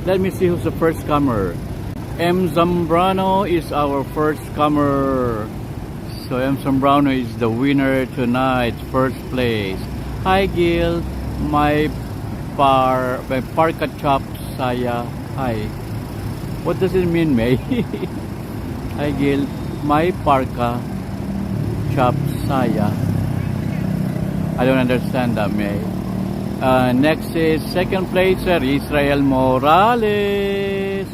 Let me see who's the first comer. M. Zambrano is our first comer. So M. Zambrano is the winner tonight, first place. Hi Gil, my parka chop saya. Hi. What does it mean, May? Hi Gil, my parka chop saya. I don't understand that, May. Next is second placer, Israel Morales,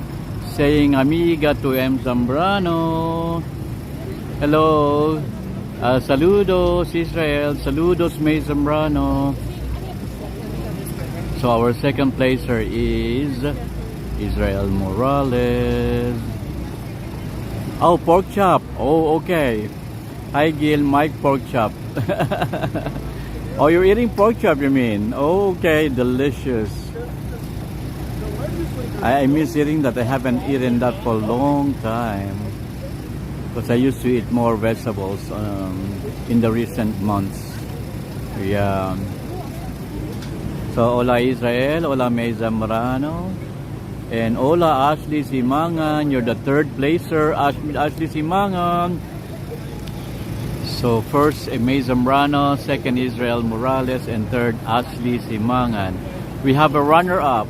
saying amiga to M. Zambrano. Hello. Saludos, Israel. Saludos, May Zambrano. So our second placer is Israel Morales. Oh, pork chop. Oh, okay. Hi, Gil. Mike pork chop. Oh, you're eating pork chop, you mean? Oh, okay, delicious. I miss eating that. I haven't eaten that for a long time. Because I used to eat more vegetables in the recent months. Yeah. So, hola Israel, hola May Zambrano, and hola Ashley Simangan. You're the third placer, Ashley Simangan. So, first May Zambrano, second Israel Morales, and third Ashley Simangan. We have a runner-up,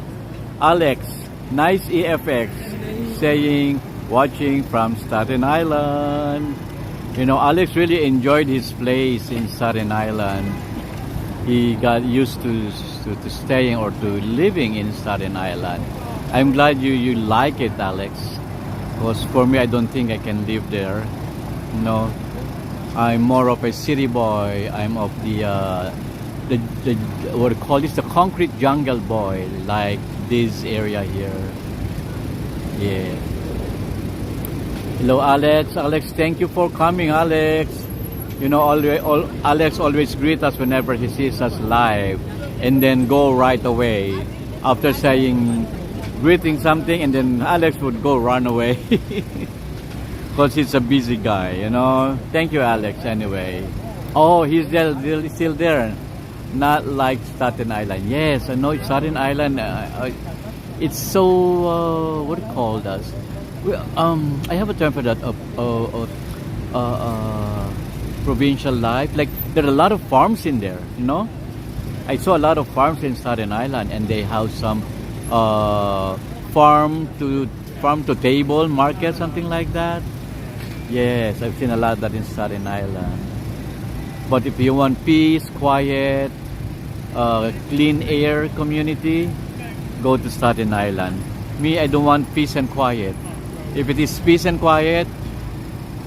Alex, nice EFX, saying, watching from Staten Island. You know, Alex really enjoyed his place in Staten Island. He got used to staying or to living in Staten Island. I'm glad you like it, Alex. Because for me, I don't think I can live there. No, I'm more of a city boy. I'm of the what do you call this? The concrete jungle boy, like this area here. Yeah. Hello, Alex. Alex, thank you for coming, Alex. You know, Alex always greets us whenever he sees us live, and then go right away after saying, greeting something, and then Alex would go run away because he's a busy guy. You know. Thank you, Alex. Anyway, oh, he's still there. Not like Staten Island. Yes, I know Staten Island. It's so what do you call that? I have a term for that. Provincial life. Like there are a lot of farms in there. You know, I saw a lot of farms in Staten Island, and they have some farm to table market, something like that. Yes, I've seen a lot of that in Staten Island. But if you want peace, quiet, clean air community, go to Staten Island. Me, I don't want peace and quiet. If it is peace and quiet,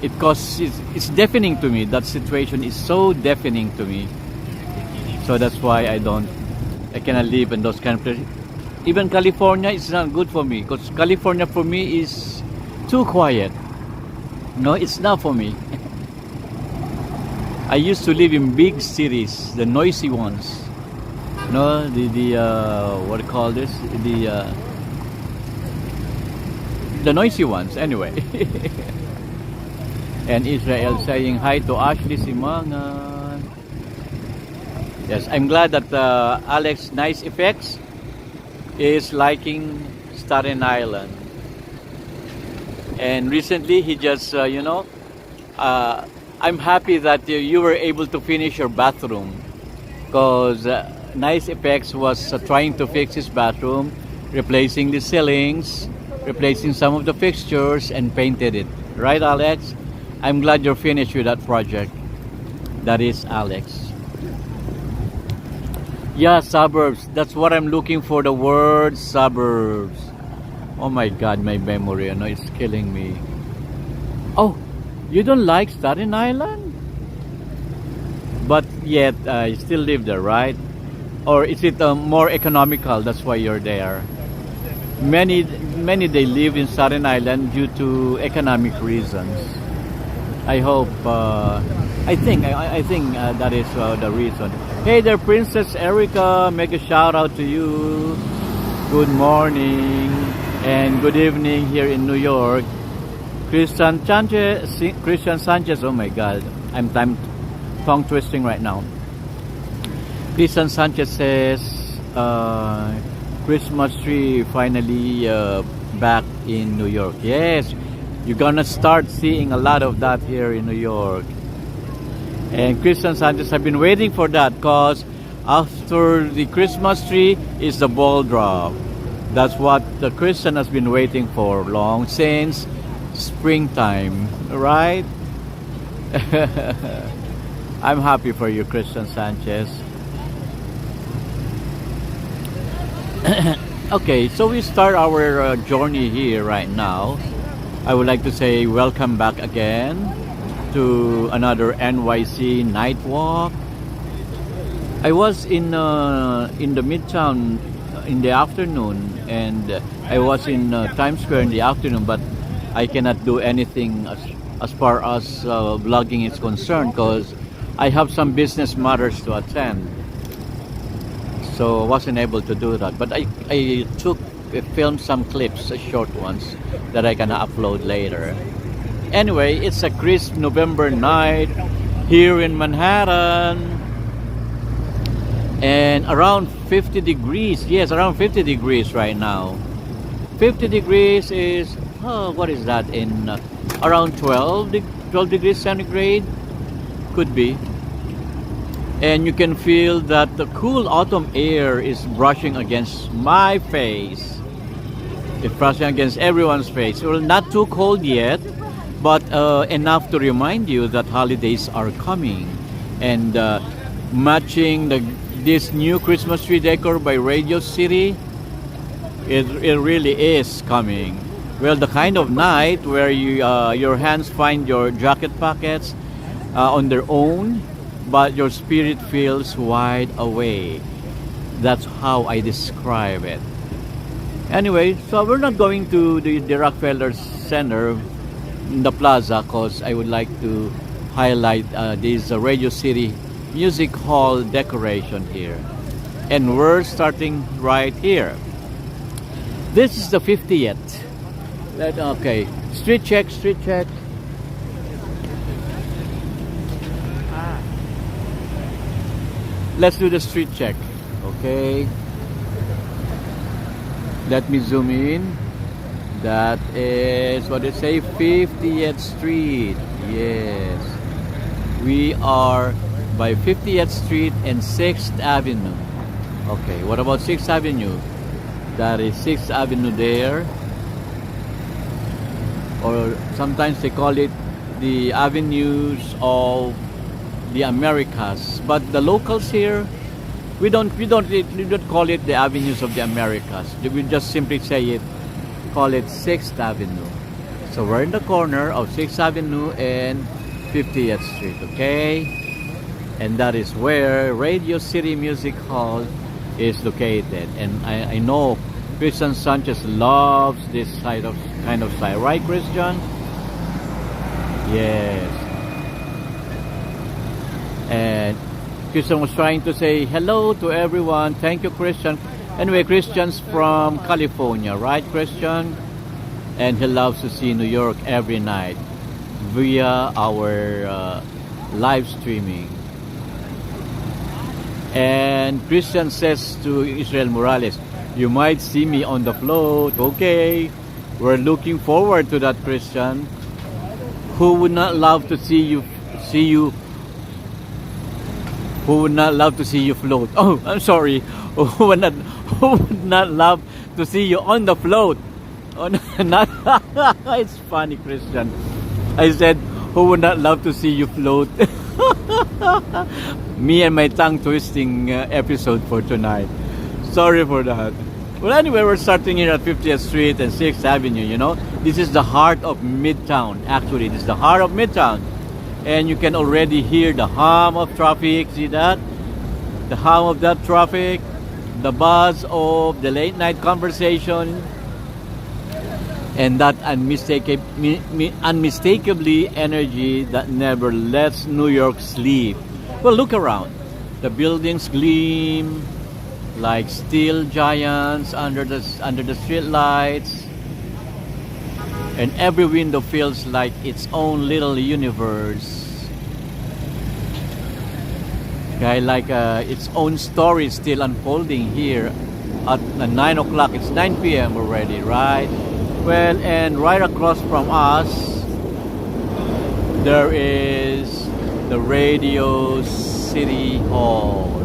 it's deafening to me. That situation is so deafening to me. So that's why I cannot live in those kind of places. Even California is not good for me, because California for me is too quiet. No, it's not for me. I used to live in big cities, the noisy ones. No, the what do you call this? The noisy ones, anyway. And Israel saying hi to Ashley Simangan. Yes, I'm glad that Alex Nice Effects is liking Staten Island. And recently he just, I'm happy that you were able to finish your bathroom, because Nice Effects was trying to fix his bathroom, replacing the ceilings, replacing some of the fixtures, and painted it. Right, Alex? I'm glad you're finished with that project. That is Alex. Yeah, suburbs. That's what I'm looking for, the word suburbs. Oh my God, my memory, it's killing me. Oh, you don't like Staten Island? But yet, you still live there, right? Or is it more economical? That's why you're there. Many they live in Staten Island due to economic reasons. I hope. I think that is the reason. Hey there, Princess Erica. Make a shout out to you. Good morning and good evening here in New York. Christian Sanchez. Oh my God, I'm tongue twisting right now. Christian Sanchez says, Christmas tree finally back in New York. Yes, you're gonna start seeing a lot of that here in New York. And Christian Sanchez have been waiting for that because after the Christmas tree is the ball drop. That's what the Christian has been waiting for long since springtime, right? I'm happy for you, Christian Sanchez. Okay, so we start our journey here right now. I would like to say welcome back again to another NYC night walk. I was in the Midtown in the afternoon, and I was in Times Square in the afternoon, but I cannot do anything as far as vlogging is concerned because I have some business matters to attend. So I wasn't able to do that, but I filmed some clips, short ones, that I can upload later. Anyway, it's a crisp November night here in Manhattan, and around 50 degrees. Yes, around 50 degrees right now. 50 degrees is, what is that, in around 12 degrees centigrade? Could be. And you can feel that the cool autumn air is brushing against my face. It's brushing against everyone's face. Well, not too cold yet, but enough to remind you that holidays are coming. And matching this new Christmas tree decor by Radio City, it really is coming. Well, the kind of night where your hands find your jacket pockets on their own, but your spirit feels wide awake. That's how I describe it. Anyway, so we're not going to the Rockefeller Center in the plaza because I would like to highlight this Radio City Music Hall decoration here. And we're starting right here. This is the 50th. Okay, street check. Let's do the street check. Okay. Let me zoom in. That is what they say, 50th Street. Yes. We are by 50th Street and 6th Avenue. Okay, what about 6th Avenue? That is 6th Avenue there. Or sometimes they call it the avenues of the Americas, but the locals here, we don't call it the avenues of the Americas. We just simply call it 6th Avenue. So we're in the corner of 6th Avenue and 50th Street, okay? And that is where Radio City Music Hall is located. And I know Christian Sanchez loves this kind of style, right, Christian? Yes. And Christian was trying to say hello to everyone. Thank you, Christian. Anyway, Christian's from California, right, Christian? And he loves to see New York every night via our live streaming. And Christian says to Israel Morales, you might see me on the float. Okay, we're looking forward to that, Christian. Who would not love to see you Who would not love to see you float? Oh, I'm sorry. Who would not love to see you on the float? Oh, not it's funny, Christian. I said, who would not love to see you float? Me and my tongue twisting episode for tonight. Sorry for that. Well, anyway, we're starting here at 50th Street and 6th Avenue, you know. This is the heart of Midtown. Actually, this is the heart of Midtown. And you can already hear the hum of traffic. See that? The hum of that traffic. The buzz of the late night conversation. And that unmistakably energy that never lets New York sleep. Well, look around. The buildings gleam like steel giants under the street lights, and every window feels like its own little universe. Okay, like its own story still unfolding here at 9 o'clock. It's 9 p.m. already, right? Well, and right across from us, there is the Radio City Hall.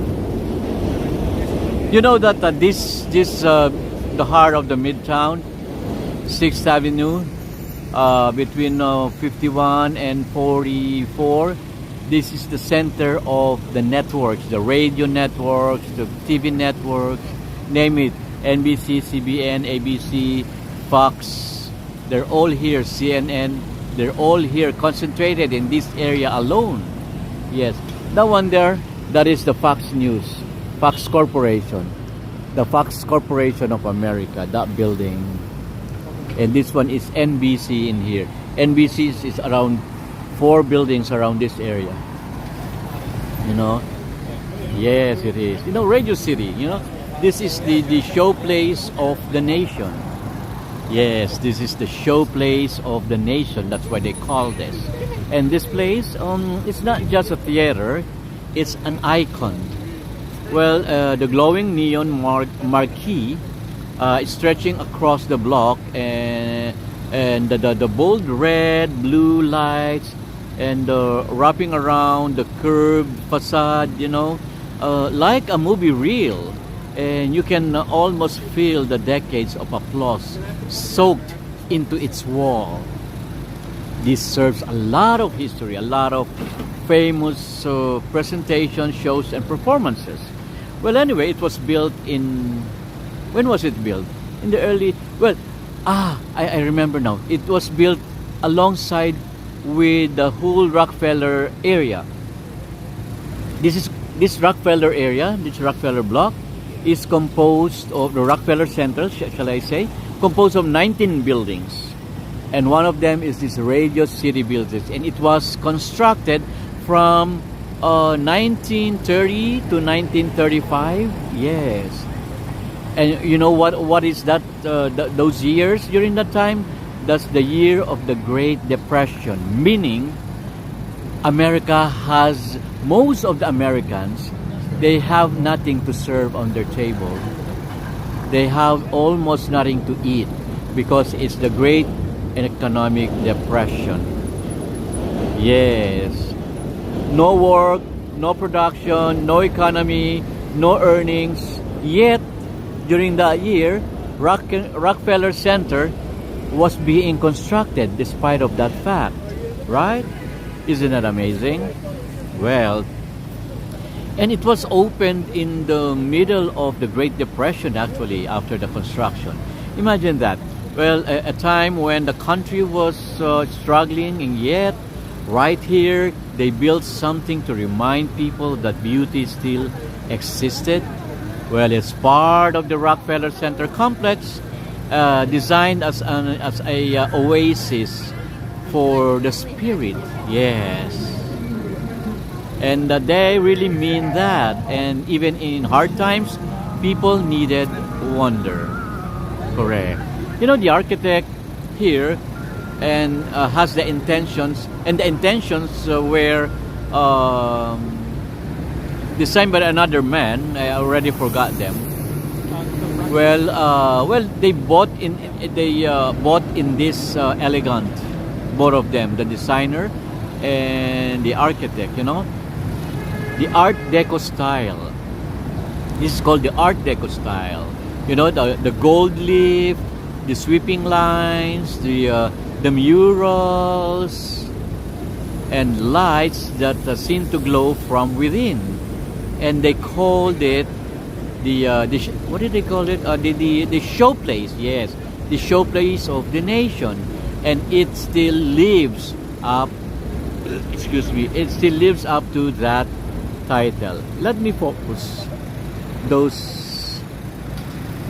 You know that the heart of the Midtown, 6th Avenue, between 51 and 44. This is the center of the networks, the radio networks, the TV networks, name it, NBC, CBN, ABC, Fox. They're all here, CNN. They're all here, concentrated in this area alone. Yes, that one there, that is the Fox News, Fox Corporation, the Fox Corporation of America, that building. And this one is NBC in here. NBC is around 4 buildings around this area. You know? Yes, it is. You know, Radio City, you know, this is the showplace of the nation. Yes, this is the showplace of the nation. That's why they call this. And this place, it's not just a theater, it's an icon. Well, the glowing neon marquee stretching across the block, and the bold red, blue lights, and wrapping around the curved facade, you know, like a movie reel. And you can almost feel the decades of applause soaked into its wall. This serves a lot of history, a lot of famous presentations, shows, and performances. Well, anyway, it was built in... When was it built? In the early... Well, I remember now. It was built alongside with the whole Rockefeller area. This Rockefeller area, this Rockefeller block, is composed of the Rockefeller Center, shall I say, composed of 19 buildings. And one of them is this Radio City building. And it was constructed from 1930 to 1935. Yes. And you know what is that? Those years during that time? That's the year of the Great Depression. Meaning, America has, most of the Americans, they have nothing to serve on their table. They have almost nothing to eat because it's the Great Economic Depression. Yes. No work, no production, no economy, no earnings. Yet, during that year, Rockefeller Center was being constructed despite of that fact. Right? Isn't that amazing? Well, and it was opened in the middle of the Great Depression, actually, after the construction. Imagine that. Well, a time when the country was struggling, and yet, right here, they built something to remind people that beauty still existed. Well, it's part of the Rockefeller Center complex, designed as a oasis for the spirit. Yes. And they really mean that. And even in hard times, people needed wonder. Correct. You know, the architect here and has the intentions, and the intentions were designed by another man. I already forgot them. Well, they bought in this elegant, both of them, the designer and the architect. You know, the Art Deco style. This is called the Art Deco style. You know, the gold leaf, the sweeping lines, the murals, and lights that seem to glow from within. And they called it what did they call it? The showplace. Yes, the showplace of the nation, and it still lives up. Excuse me. It still lives up to that title. Let me focus. Those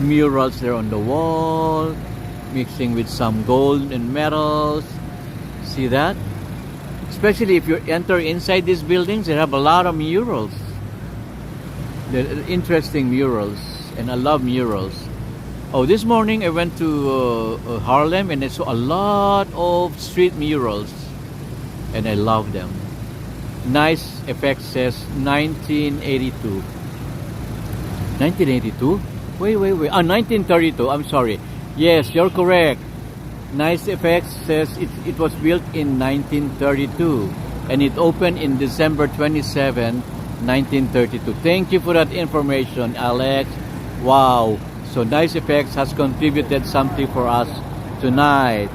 murals there on the wall, mixing with some gold and metals. See that? Especially if you enter inside these buildings, they have a lot of murals. They're interesting murals, and I love murals. Oh, this morning I went to Harlem, and I saw a lot of street murals, and I love them. Nice effect says 1982. 1982? Wait. 1932. I'm sorry. Yes, you're correct. Nice Effects says it was built in 1932 and it opened in December 27, 1932. Thank you for that information, Alex. Wow. So Nice Effects has contributed something for us tonight.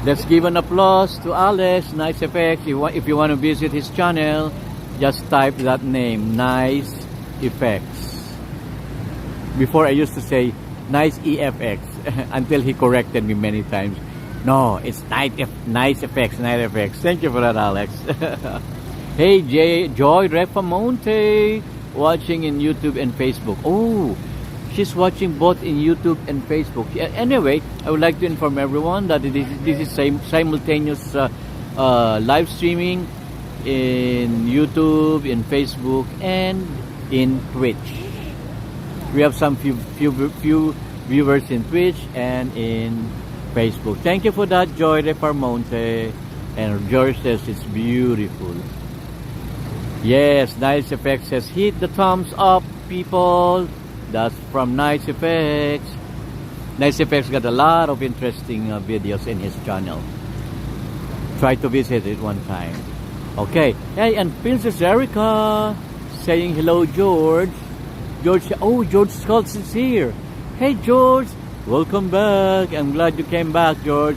Let's give an applause to Alex, Nice Effects. If you want to visit his channel, just type that name, Nice Effects. Before I used to say Nice EFX until he corrected me many times. No, it's Nice Effects, Nice Effects. Thank you for that, Alex. Hey, Joy Refamonte, watching in YouTube and Facebook. Oh, she's watching both in YouTube and Facebook. Anyway, I would like to inform everyone that this is simultaneous live streaming in YouTube, in Facebook, and in Twitch. We have some few viewers in Twitch and in Facebook. Thank you for that, Joy de Parmonte. And George says it's beautiful. Yes, Nice Effects says hit the thumbs up, people. That's from Nice Effects. Nice Effects got a lot of interesting videos in his channel. Try to visit it one time. Okay. Hey, and Princess Erica saying hello, George. George Schultz is here. Hey, George. Welcome back. I'm glad you came back, George.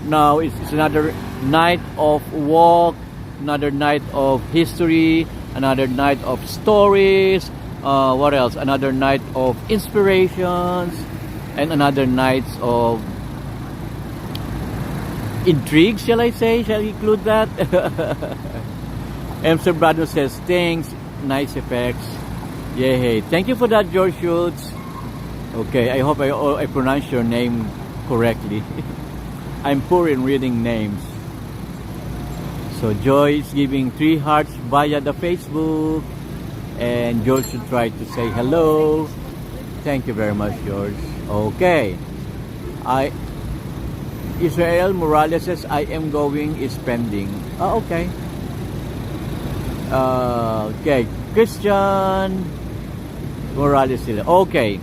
Now it's another night of walk, another night of history, another night of stories. What else? Another night of inspirations, and another night of intrigue, shall I say? Shall I include that? M. Brado says, thanks, Nice Effects. Yay. Thank you for that, George Schultz. Okay, I hope I pronounce your name correctly. I'm poor in reading names. So Joy is giving 3 hearts via the Facebook. And George should try to say hello. Thank you very much, George. Okay. Israel Morales says, I am going is pending. Oh, okay. Okay. Christian Morales. Okay.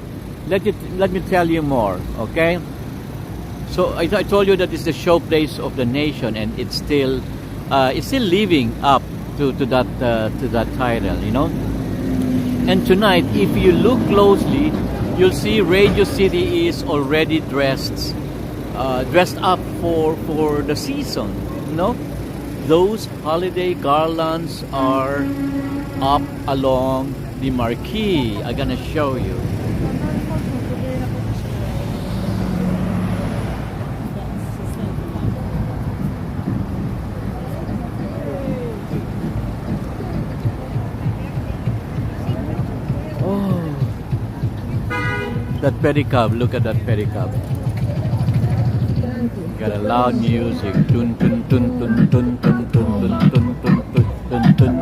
Let me tell you more. Okay. So I told you that it's the showplace of the nation, and it's still living up to that title, you know. And tonight, if you look closely, you'll see Radio City is already dressed up for the season. You know, those holiday garlands are up along the marquee. I'm gonna show you. That pedicab, look at that pedicab. Got a loud music. Tun tun tun tun tun tun tun tun tun tun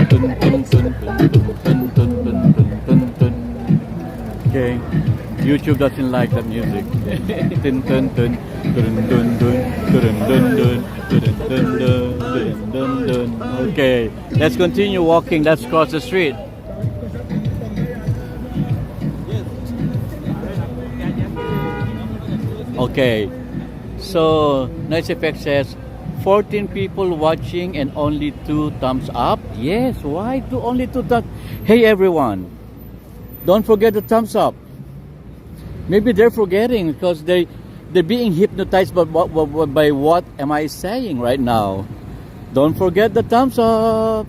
tun tun tun tun. Okay. YouTube doesn't like that music. Tun tun tun tun tun tun tun tun tun. Okay. Let's continue walking. Let's cross the street. Okay, so Nice Effect says 14 people watching and only 2 thumbs up. Yes, why only 2 thumbs? Hey everyone, don't forget the thumbs up. Maybe they're forgetting because they're being hypnotized by what am I saying right now. Don't forget the thumbs up.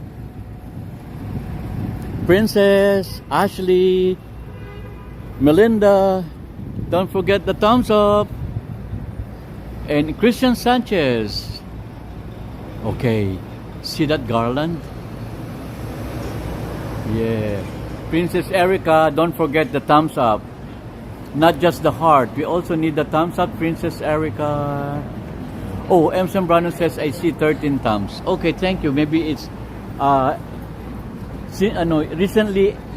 Princess, Ashley, Melinda, don't forget the thumbs up. And Christian Sanchez. Okay, see that garland? Yeah. Princess Erica, don't forget the thumbs up. Not just the heart. We also need the thumbs up, Princess Erica. Oh, M. Zambrano says, I see 13 thumbs. Okay, thank you. Maybe it's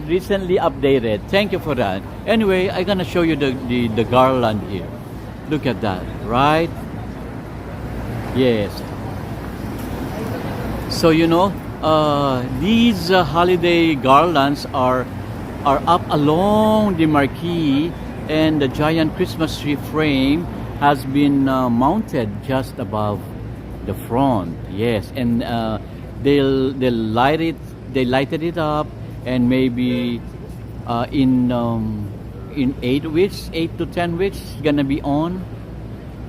recently updated. Thank you for that. Anyway, I'm gonna show you the garland here. Look at that, right? Yes. So you know, these holiday garlands are are up along the marquee, and the giant Christmas tree frame has been mounted just above the front. Yes, and they'll light it. They lighted it up, and maybe in 8 weeks, 8 to 10 weeks, it's gonna be on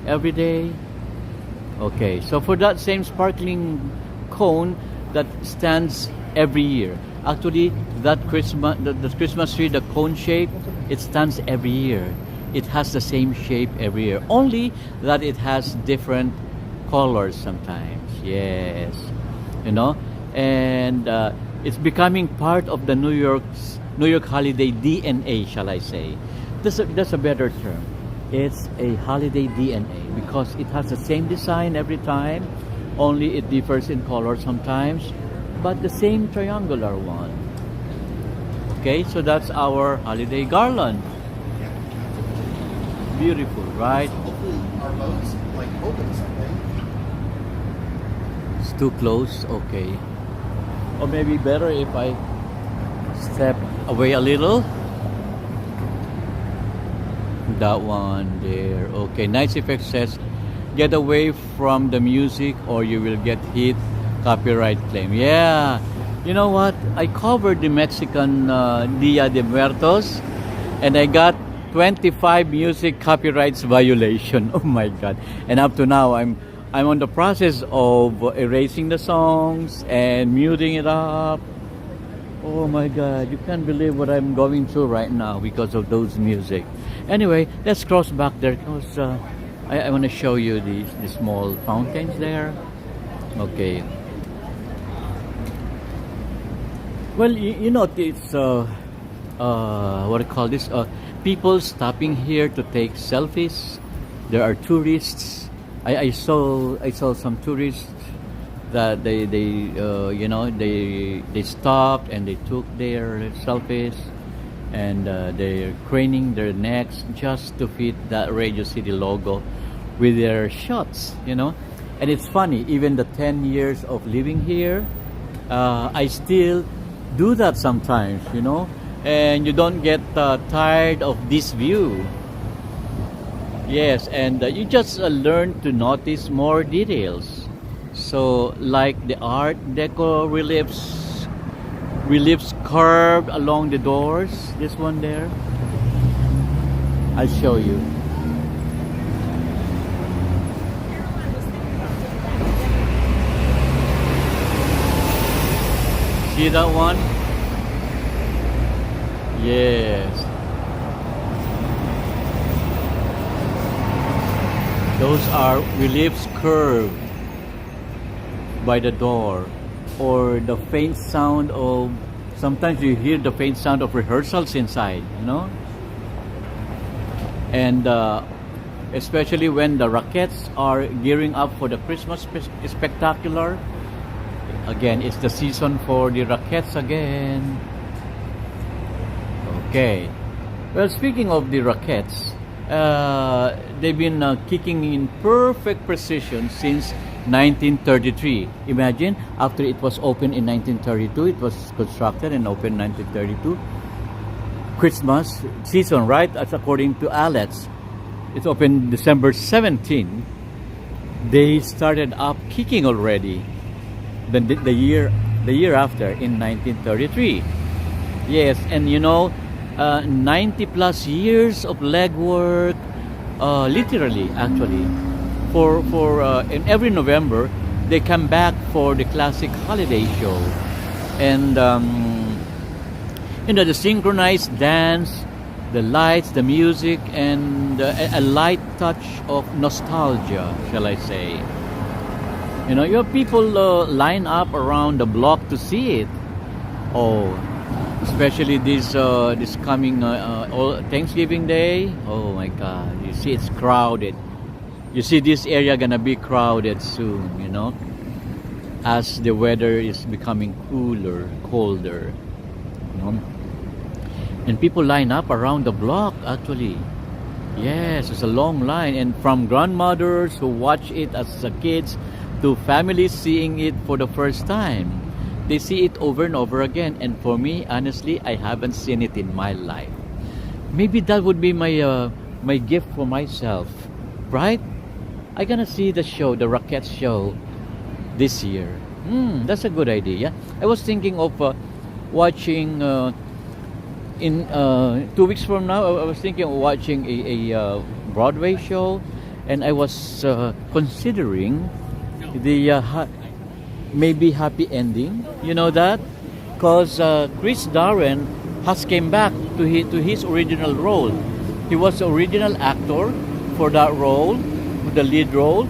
every day. Okay, so for that same sparkling cone that stands every year. Actually, that the Christmas tree, the cone shape, it stands every year. It has the same shape every year. Only that it has different colors sometimes. Yes, you know, and it's becoming part of the New York holiday DNA, shall I say? That's a better term. It's a holiday DNA because it has the same design every time. Only it differs in color sometimes, but the same triangular one. Okay, so that's our holiday garland. Beautiful, right? Hopefully our boats like open someday. It's too close, okay. Or maybe better if I step away a little. That one there. Okay, Nice Effect says, get away from the music or you will get hit copyright claim. Yeah, you know what? I covered the Mexican Dia de Muertos and I got 25 music copyrights violation. Oh my God. And up to now, I'm on the process of erasing the songs and muting it up. Oh my God, you can't believe what I'm going through right now because of those music. Anyway, let's cross back there because I want to show you the small fountains there. Okay. Well, you know, it's what do you call this? People stopping here to take selfies. There are tourists. I saw some tourists that they stopped and they took their selfies, and they're craning their necks just to fit that Radio City logo with their shots, you know. And it's funny, even the 10 years of living here, I still do that sometimes, you know, and you don't get tired of this view. Yes, and you just learn to notice more details. So like the art deco reliefs carved along the doors, this one there, I'll show you. See that one? Yes. Those are reliefs curved by the door, or the faint sound of, sometimes you hear the faint sound of rehearsals inside, you know? And especially when the Rockettes are gearing up for the Christmas spectacular. Again, it's the season for the Rockettes again. Okay. Well, speaking of the Rockettes, they've been kicking in perfect precision since 1933. Imagine, after it was opened in 1932, it was constructed and opened in 1932. Christmas season, right? As according to Alex, it's opened December 17. They started up kicking already. The year after, in 1933. Yes, and you know, 90 plus years of legwork, literally, actually, for in every November they come back for the classic holiday show, and you know, the synchronized dance, the lights, the music, and a light touch of nostalgia, shall I say. You know, your people line up around the block to see it. Oh, especially this coming Thanksgiving Day. Oh my God! You see, it's crowded. You see, this area gonna be crowded soon. You know, as the weather is becoming colder. You know, and people line up around the block. Actually, yes, it's a long line, and from grandmothers who watch it as kids to families seeing it for the first time. they see it over and over again. And for me, honestly, I haven't seen it in my life. Maybe that would be my gift for myself, right? I'm gonna see the show, the Rockets show, this year. That's a good idea. I was thinking of watching in 2 weeks from now. I was thinking of watching a Broadway show, and I was considering the maybe happy ending. You know that, because Chris Darren has came back to his original role. He was the original actor for that role, the lead role,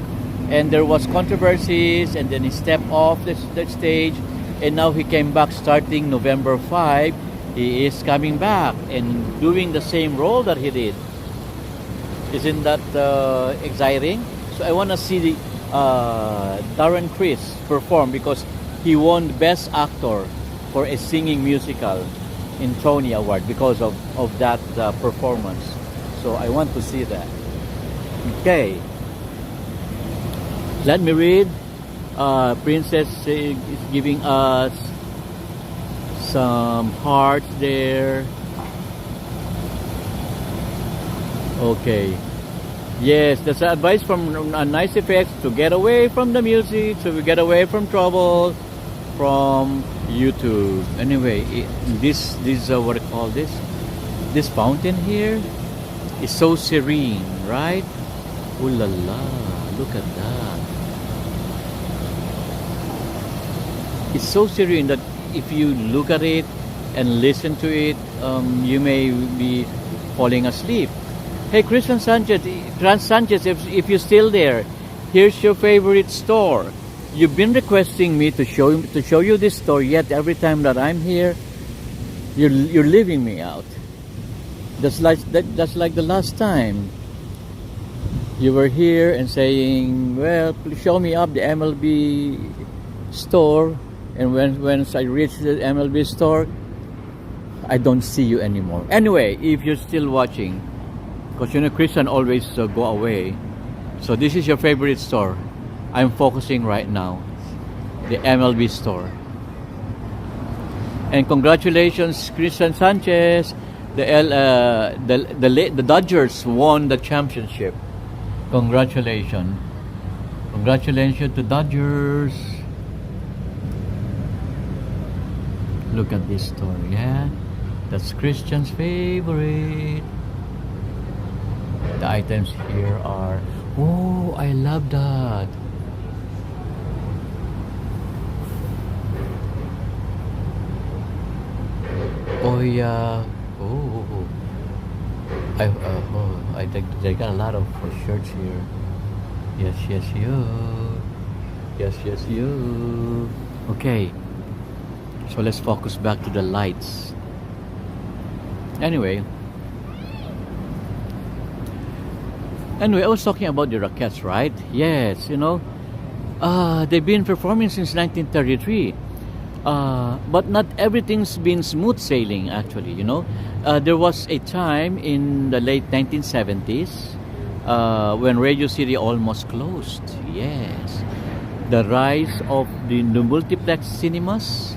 and there was controversies, and then he stepped off the stage, and now he came back starting November 5. He is coming back and doing the same role that he did. Isn't that exciting? So I want to see the Darren Criss perform, because he won Best Actor for a singing musical in Tony Award because of that performance. So I want to see that. Okay. Let me read. Princess is giving us some hearts there. Okay. Yes, that's advice from Nice Effects to get away from the music, so we get away from trouble from YouTube. Anyway, this what I call this? This fountain here is so serene, right? Ooh la la, look at that. It's so serene that if you look at it and listen to it, you may be falling asleep. Hey, Christian Sanchez, if you're still there, here's your favorite store. You've been requesting me to show you this store, yet every time that I'm here, you're leaving me out. That's like the last time. You were here and saying, well, please show me up the MLB store, and when I reach the MLB store, I don't see you anymore. Anyway, if you're still watching, because Christian always go away, so this is your favorite store. I'm focusing right now, the MLB store. And congratulations, Christian Sanchez. The Dodgers won the championship. Congratulations to Dodgers. Look at this store, yeah. That's Christian's favorite. The items here are, oh, I love that. Oh yeah. Oh, I got a lot of shirts here. Yes, you. Okay. So let's focus back to the lights. Anyway, I was talking about the Rockettes, right? Yes, they've been performing since 1933. But not everything's been smooth sailing, actually, There was a time in the late 1970s when Radio City almost closed. Yes. The rise of the multiplex cinemas.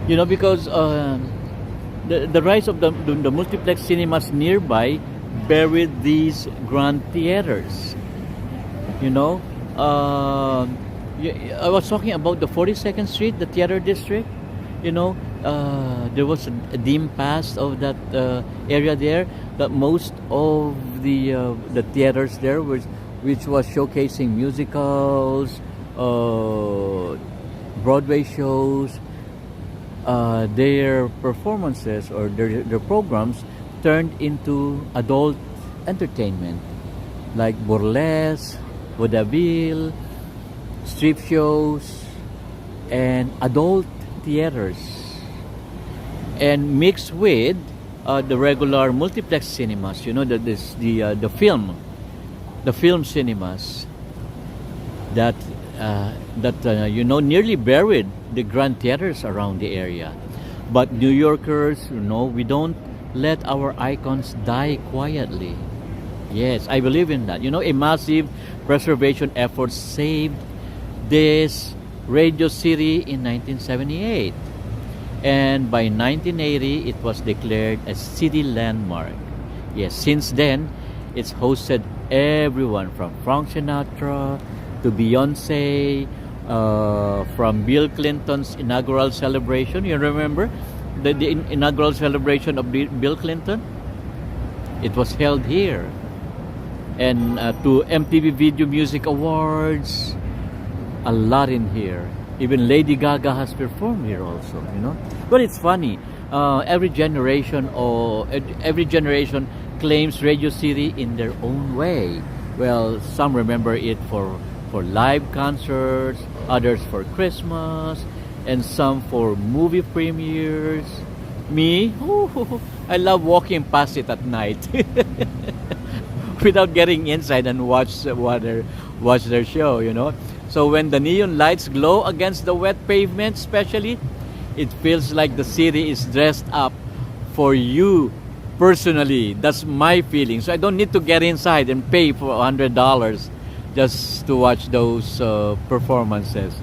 Because the rise of the multiplex cinemas nearby buried these grand theaters. I was talking about the 42nd Street, the theater district. There was a dim past of that area there. That most of the theaters there which was showcasing musicals, Broadway shows. Their performances or their programs turned into adult entertainment, like burlesque, vaudeville, strip shows, and adult theaters, and mixed with the regular multiplex cinemas. The film cinemas that nearly buried the grand theaters around the area. But New Yorkers, we don't let our icons die quietly. Yes, I believe in that. A massive preservation effort saved these Radio City in 1978. And by 1980, it was declared a city landmark. Yes, since then, it's hosted everyone from Frank Sinatra to Beyonce, from Bill Clinton's inaugural celebration. You remember the inaugural celebration of Bill Clinton? It was held here. And to MTV Video Music Awards, a lot in here. Even Lady Gaga has performed here also, you know. But it's funny. Every generation claims Radio City in their own way. Well, some remember it for live concerts, others for Christmas, and some for movie premieres. Me, I love walking past it at night without getting inside and watch their show, you know. So when the neon lights glow against the wet pavement especially, it feels like the city is dressed up for you personally. That's my feeling. So I don't need to get inside and pay for $100 just to watch those performances.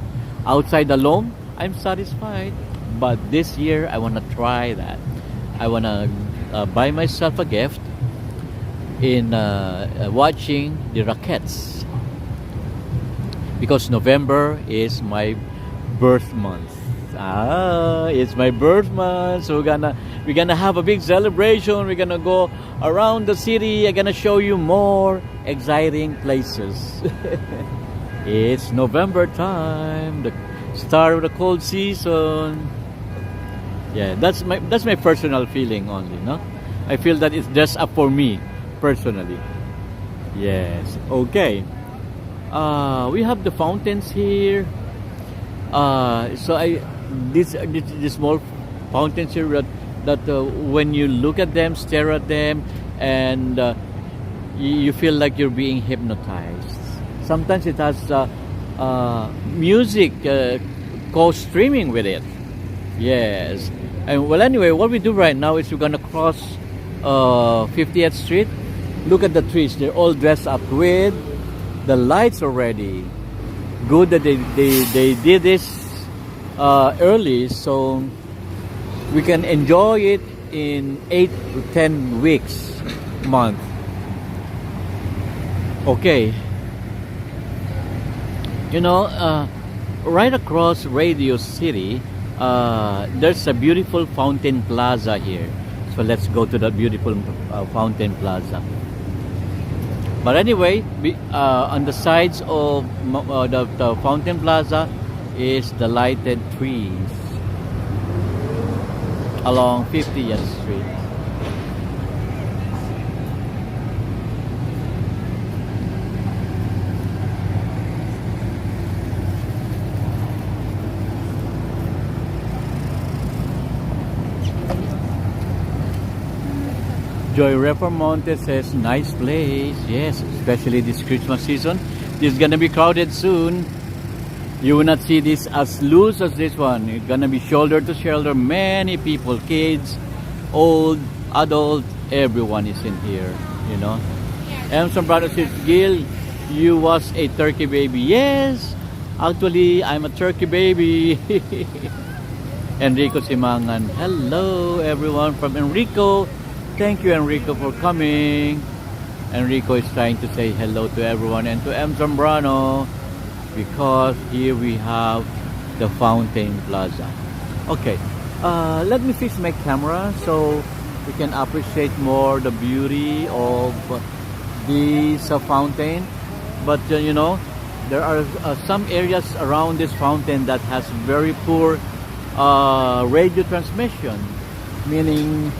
Outside alone, I'm satisfied. But this year, I want to try that. I want to buy myself a gift in watching the Rockettes. Because November is my birth month. It's my birth month. So we're gonna have a big celebration. We're gonna go around the city. I'm gonna show you more exciting places. It's November time, the start of the cold season. Yeah, that's my personal feeling only, no? I feel that it's just up for me personally. Yes. Okay. We have the fountains here. These small fountains here that when you look at them, stare at them, and you feel like you're being hypnotized. Sometimes it has music co-streaming with it. Yes. And well, anyway, what we do right now is we're gonna cross 50th Street. Look at the trees; they're all dressed up with the lights already. Good that they did this early, so we can enjoy it in 8 to 10 weeks month. Okay. You know, right across Radio City, there's a beautiful fountain plaza here. So let's go to that beautiful fountain plaza. But anyway, on the sides of the fountain plaza is the lighted trees along 50th Street. Joy Reformonte says, nice place. Yes, especially this Christmas season. This is gonna be crowded soon. You will not see this as loose as this one. It's gonna be shoulder to shoulder. Many people, kids, old, adult, everyone is in here, you know. Emerson brother says, Gil, you was a turkey baby. Yes, actually, I'm a turkey baby. Enrico Simangan. Hello, everyone from Enrico. Thank you, Enrico, for coming. Enrico is trying to say hello to everyone and to M. Zambrano because here we have the Fountain Plaza. Okay, let me fix my camera so we can appreciate more the beauty of this fountain. But you know, there are some areas around this fountain that has very poor radio transmission, meaning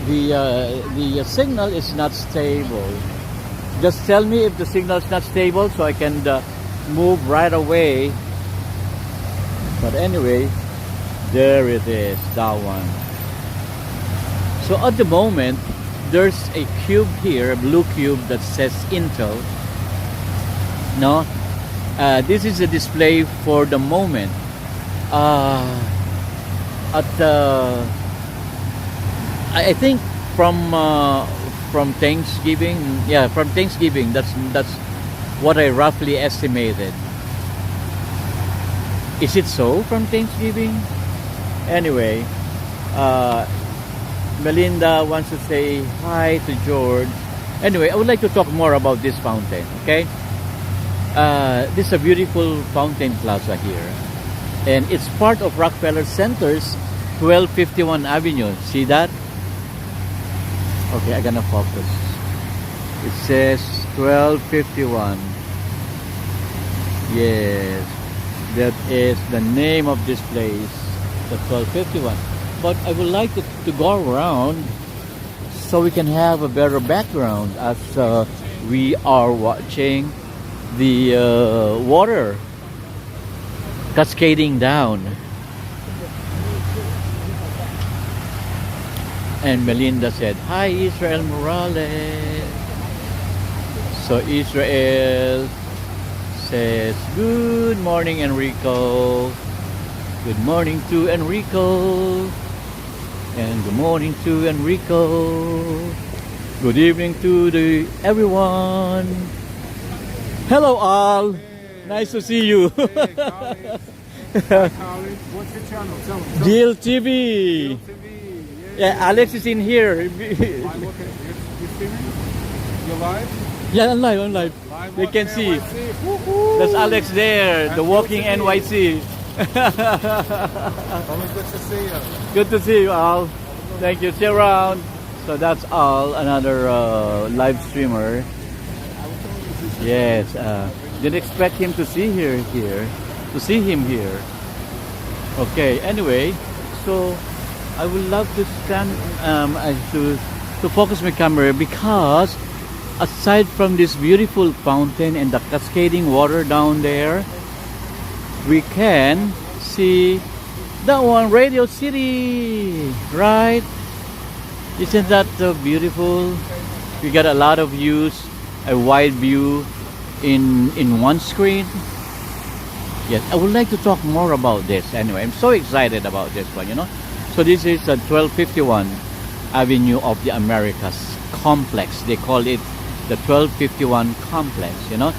the signal is not stable. Just tell me if the signal is not stable so I can move right away. But anyway, there it is, that one. So at the moment, there's a cube here, a blue cube that says Intel. No, this is a display for the moment. I think from Thanksgiving, yeah, from Thanksgiving. That's what I roughly estimated. Is it so from Thanksgiving? Anyway, Melinda wants to say hi to George. Anyway, I would like to talk more about this fountain, okay? This is a beautiful fountain plaza here. And it's part of Rockefeller Center's 1251 Avenue. See that? Okay, I'm gonna focus. It says 1251. Yes, that is the name of this place, the 1251. But I would like to go around so we can have a better background as we are watching the water cascading down. And Melinda said, "Hi, Israel Morales." So Israel says, "Good morning, Enrico. Good morning to Enrico. And good morning to Enrico. Good evening to everyone. Hello, all. Nice to see you." Hey, Colin. Hi, Colin. What's your channel? Tell me. Jill TV. TV. Yeah, Alex is in here. I'm looking. You're streaming? You're live? Yeah, I'm live. Live They on can see. NYC. Woo-hoo. That's Alex there, the And walking Jill TV. NYC. Always good to see you. Good to see you, Al. Thank you. See you around. So that's Al, another live streamer. Yes. Didn't expect him to see him here. Okay. Anyway, so I would love to stand to focus my camera because aside from this beautiful fountain and the cascading water down there, we can see that one, Radio City, right? Isn't that beautiful? We got a lot of views, a wide view in one screen. Yes, I would like to talk more about this. Anyway, I'm so excited about this one, you know. So this is the 1251 Avenue of the Americas complex. They call it the 1251 complex, you know.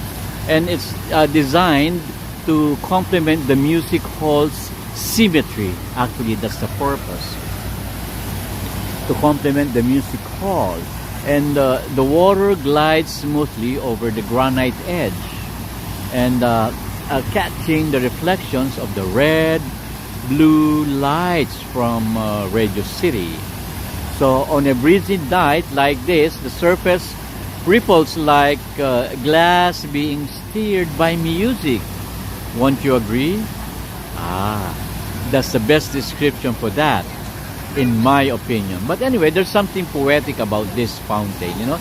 And it's designed to complement the music hall's symmetry. Actually, that's the purpose. To complement the music hall. And the water glides smoothly over the granite edge. And catching the reflections of the red, blue lights from Radio City. So on a breezy night like this, the surface ripples like glass being stirred by music. Won't you agree? That's the best description for that, in my opinion. But anyway, there's something poetic about this fountain, you know.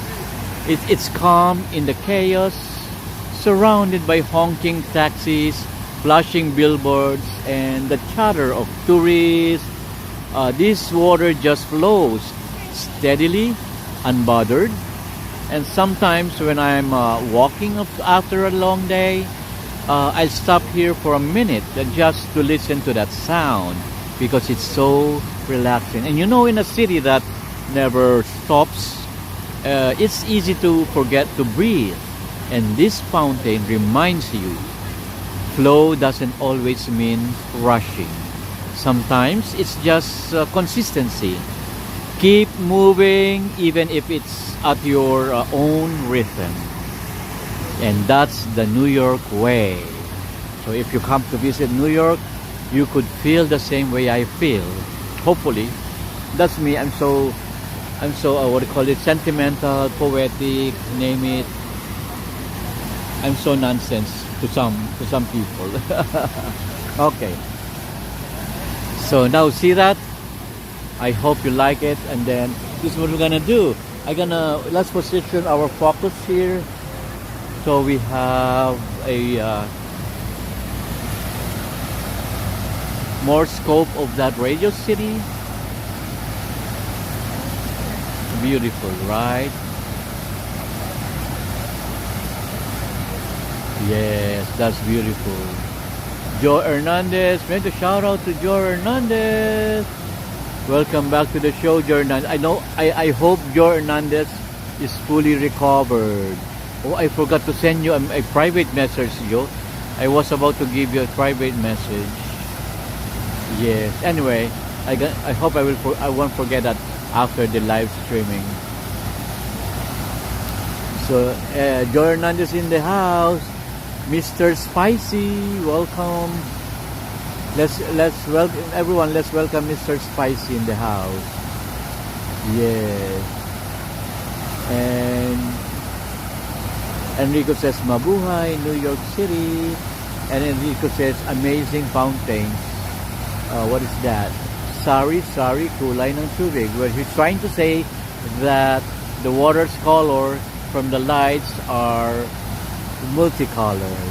It's calm in the chaos, surrounded by honking taxis, flashing billboards, and the chatter of tourists. This water just flows steadily, unbothered. And sometimes when I'm walking after a long day, I'll stop here for a minute just to listen to that sound because it's so relaxing. And you know, in a city that never stops, it's easy to forget to breathe. And this fountain reminds you, flow doesn't always mean rushing. Sometimes it's just consistency. Keep moving even if it's at your own rhythm. And that's the New York way. So if you come to visit New York, you could feel the same way I feel. Hopefully. That's me. I'm so what do you call it, sentimental, poetic, name it. I'm so nonsense to some people. Okay. So now see that? I hope you like it, and then this is what we're gonna do. Let's position our focus here. So we have a more scope of that Radio City. Beautiful, right? Yes, that's beautiful. Joe Hernandez, make a shout out to Joe Hernandez. Welcome back to the show, Joe Hernandez. I hope Joe Hernandez is fully recovered. Oh, I forgot to send you a private message, Joe. I was about to give you a private message. Yes. Anyway, I hope I won't forget that after the live streaming. So, Joe Hernandez in the house. Mr. Spicy, welcome. Let's welcome everyone. Let's welcome Mr. Spicy in the house. Yes. And Enrico says Mabuhay, New York City. And Enrico says amazing fountains. What is that? Sorry, kulay ng tubig. Well, he's trying to say that the water's color from the lights are multicolored,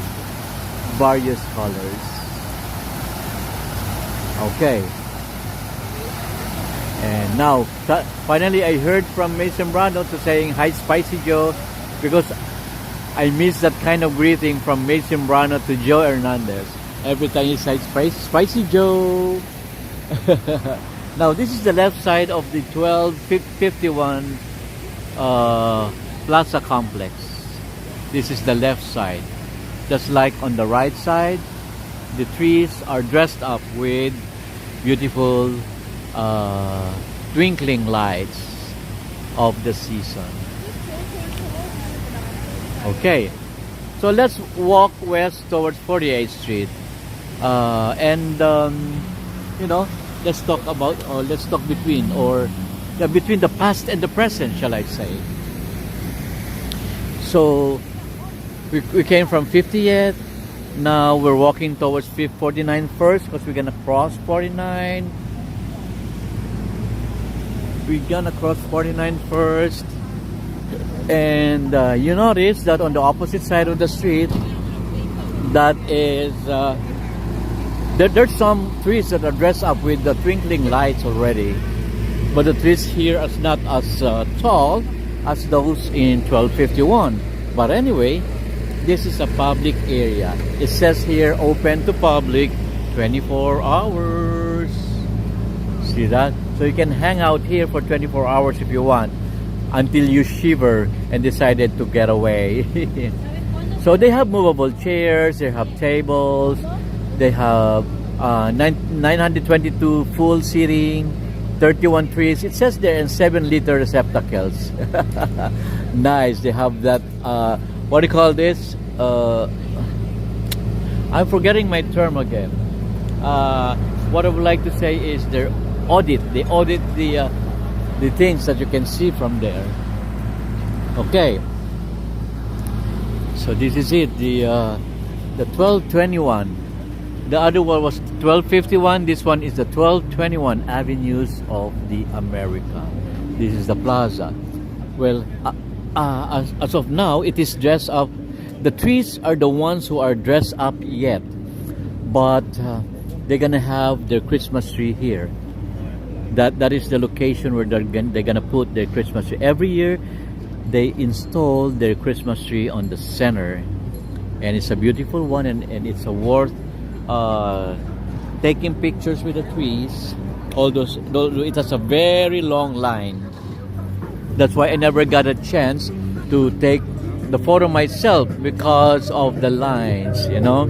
various colors. Okay. And now, finally, I heard from Mason Brando to saying hi, Spicy Joe, because I miss that kind of greeting from Mason Brando to Joe Hernandez. Every time he says Spicy Joe. Now, this is the left side of the 1251 Plaza Complex. This is the left side. Just like on the right side, the trees are dressed up with beautiful twinkling lights of the season. Okay, so let's walk west towards 48th Street, and you know, let's talk about, or let's talk between the past and the present, shall I say. So we came from 50th. Now we're walking towards 49 first, because we're gonna cross 49. We're gonna cross 49 first. And you notice that on the opposite side of the street, that is there's some trees that are dressed up with the twinkling lights already, but the trees here are not as tall as those in 1251. But anyway, this is a public area. It says here open to public 24 hours. See that? So you can hang out here for 24 hours if you want, until you shiver and decided to get away. So they have movable chairs, they have tables, they have 922 full seating, 31 trees. It says there, and 7-liter receptacles. Nice. They have that, what do you call this? I'm forgetting my term again. What I would like to say is they audit the things that you can see from there. Okay, so this is it, the 1221. The other one was 1251. This one is the 1221 Avenues of the America. This is the plaza. Well, as of now, it is dressed up. The trees are the ones who are dressed up yet, but they're gonna have their Christmas tree here. That is the location where they're gonna put their Christmas tree. Every year they install their Christmas tree on the center, and it's a beautiful one, and it's a worth taking pictures with the trees. All those it has a very long line. That's why I never got a chance to take the photo myself, because of the lines, you know.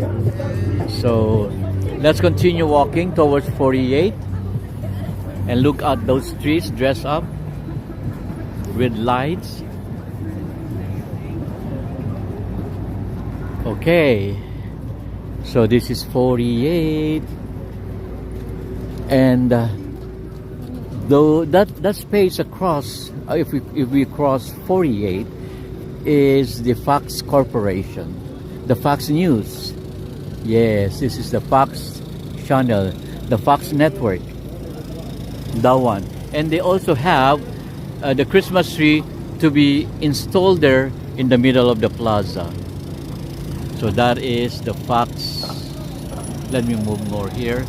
So let's continue walking towards 48 and look at those trees dressed up with lights. Okay, so this is 48, and though that space across, if we cross 48, is the Fox Corporation, the Fox News. Yes, this is the Fox channel, the Fox network, that one. And they also have the Christmas tree to be installed there in the middle of the plaza. So that is the Fox. Let me move more here.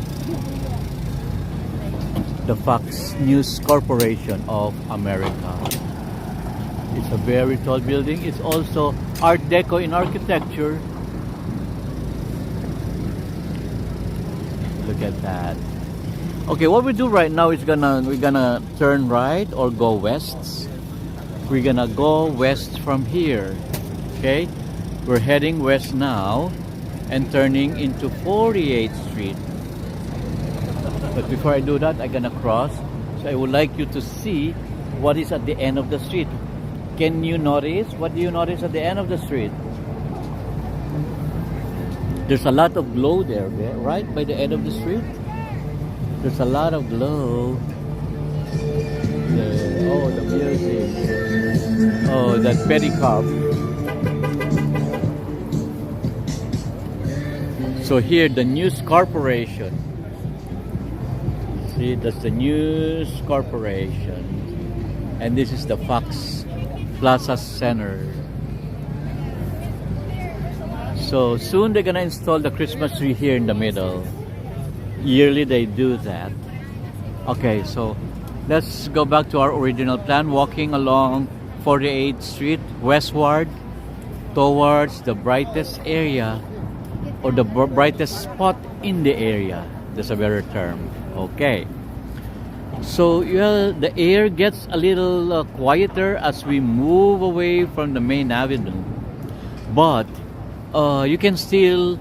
The Fox News Corporation of America. It's a very tall building. It's also Art Deco in architecture. Look at that. Okay, what we do right now is we're gonna turn right or go west. We're gonna go west from here. Okay, we're heading west now and turning into 48th Street. But before I do that, I'm gonna cross. So I would like you to see what is at the end of the street. Can you notice? What do you notice at the end of the street? There's a lot of glow there, right? By the end of the street. There's a lot of glow. Oh, the music. Oh, that pedicab. So here, the News Corporation. See, that's the News Corporation. And this is the Fox Plaza Center. So soon they're gonna install the Christmas tree here in the middle. Yearly they do that. Okay, so let's go back to our original plan, walking along 48th Street westward towards the brightest area, or the brightest spot in the area. That's a better term. Okay. So well, the air gets a little quieter as we move away from the main avenue, but you can still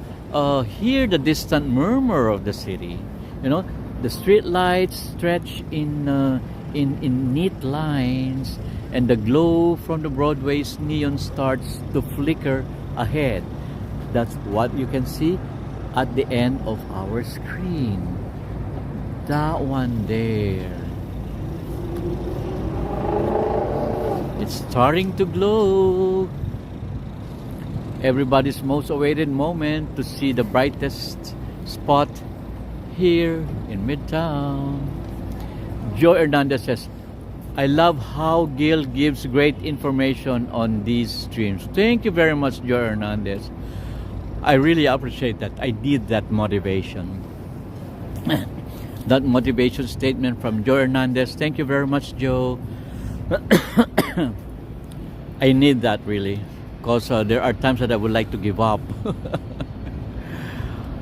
hear the distant murmur of the city. You know, the street lights stretch in neat lines, and the glow from the Broadway's neon starts to flicker ahead. That's what you can see at the end of our screen. That one there. It's starting to glow. Everybody's most awaited moment to see the brightest spot here in Midtown. Joe Hernandez says, I love how Gil gives great information on these streams. Thank you very much, Joe Hernandez. I really appreciate that. I need that motivation. That motivation statement from Joe Hernandez. Thank you very much, Joe. I need that really, because there are times that I would like to give up.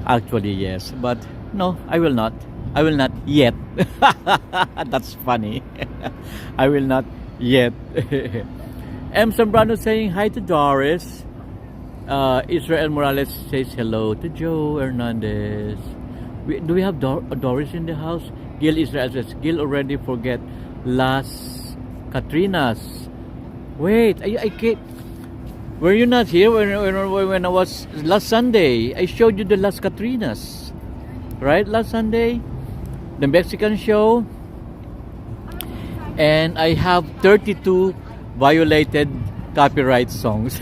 Actually, yes, but no, I will not. I will not yet. That's funny. I will not yet. M. Zambrano saying hi to Doris. Israel Morales says hello to Joe Hernandez. Do we have Doris in the house? Gil Israel says, Gil already forget Las Katrinas. Wait, I can't. Were you not here when I was last Sunday? I showed you the Las Katrinas, right? Last Sunday, the Mexican show, and I have 32 violated copyright songs.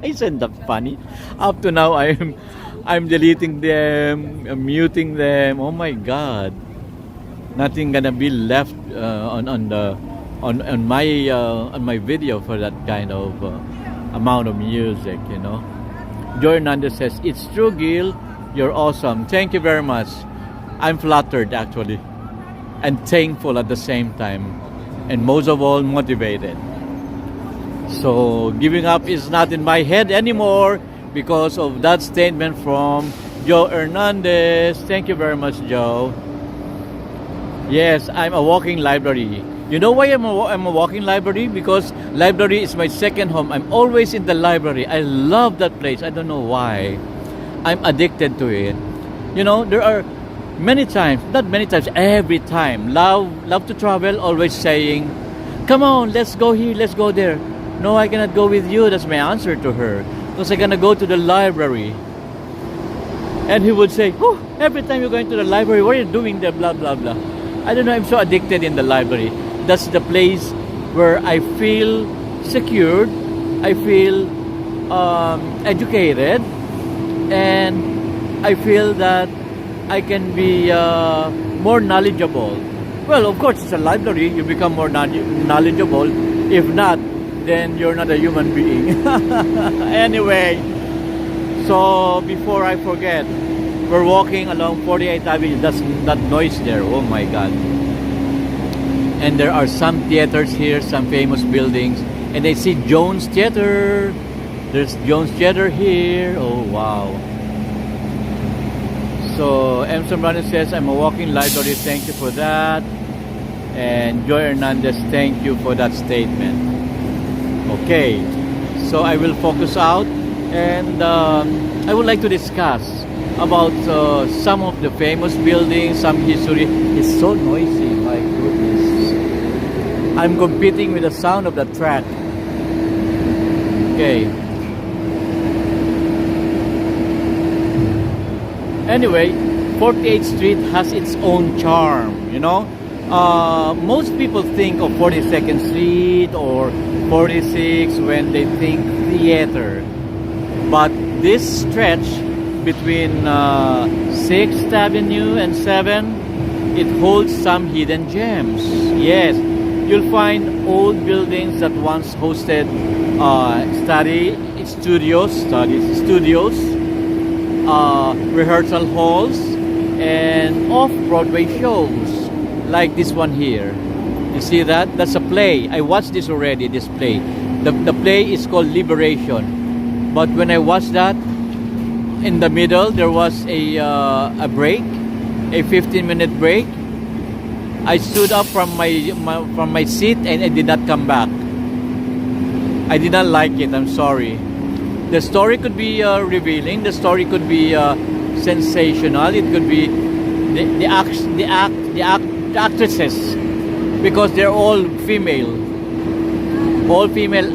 Isn't that funny? Up to now, I'm deleting them, I'm muting them. Oh my God! Nothing gonna be left on my video for that kind of amount of music, you know. Joe Hernandez says, it's true, Gil, you're awesome. Thank you very much. I'm flattered actually, and thankful at the same time, and most of all motivated. So giving up is not in my head anymore because of that statement from Joe Hernandez. Thank you very much, Joe. Yes, I'm a walking library. You know why I'm a walking library? Because library is my second home. I'm always in the library. I love that place. I don't know why. I'm addicted to it. You know, there are many times, not many times, every time, love to travel, always saying, come on, let's go here, let's go there. No, I cannot go with you. That's my answer to her. Because I'm gonna go to the library. And he would say, oh, every time you're going to the library, what are you doing there, blah, blah, blah. I don't know, I'm so addicted in the library. That's the place where I feel secured, I feel educated, and I feel that I can be more knowledgeable. Well, of course, it's a library. You become more knowledgeable. If not, then you're not a human being. Anyway, so before I forget, we're walking along 48th Avenue. That's that noise there. Oh my God. And there are some theaters here, some famous buildings. And I see Jones Theater. There's Jones Theater here. Oh, wow. So, M. Zambrano says, I'm a walking library. Thank you for that. And Joy Hernandez, thank you for that statement. Okay. so I will focus out, and I would like to discuss about some of the famous buildings, some history. It's so noisy, my goodness. I'm competing with the sound of the track. Okay. Anyway, 48th Street has its own charm, you know. Most people think of 42nd Street or 46 when they think theater. But this stretch between 6th Avenue and 7, it holds some hidden gems. Yes, you'll find old buildings that once hosted study studios, rehearsal halls, and off-Broadway shows like this one here. You see that? That's a play. I watched this already, this play. The play is called Liberation. But when I watched that, in the middle there was a break, a 15-minute break. I stood up from my seat and I did not come back. I did not like it. I'm sorry. The story could be revealing. The story could be sensational. It could be the actresses, because they're all female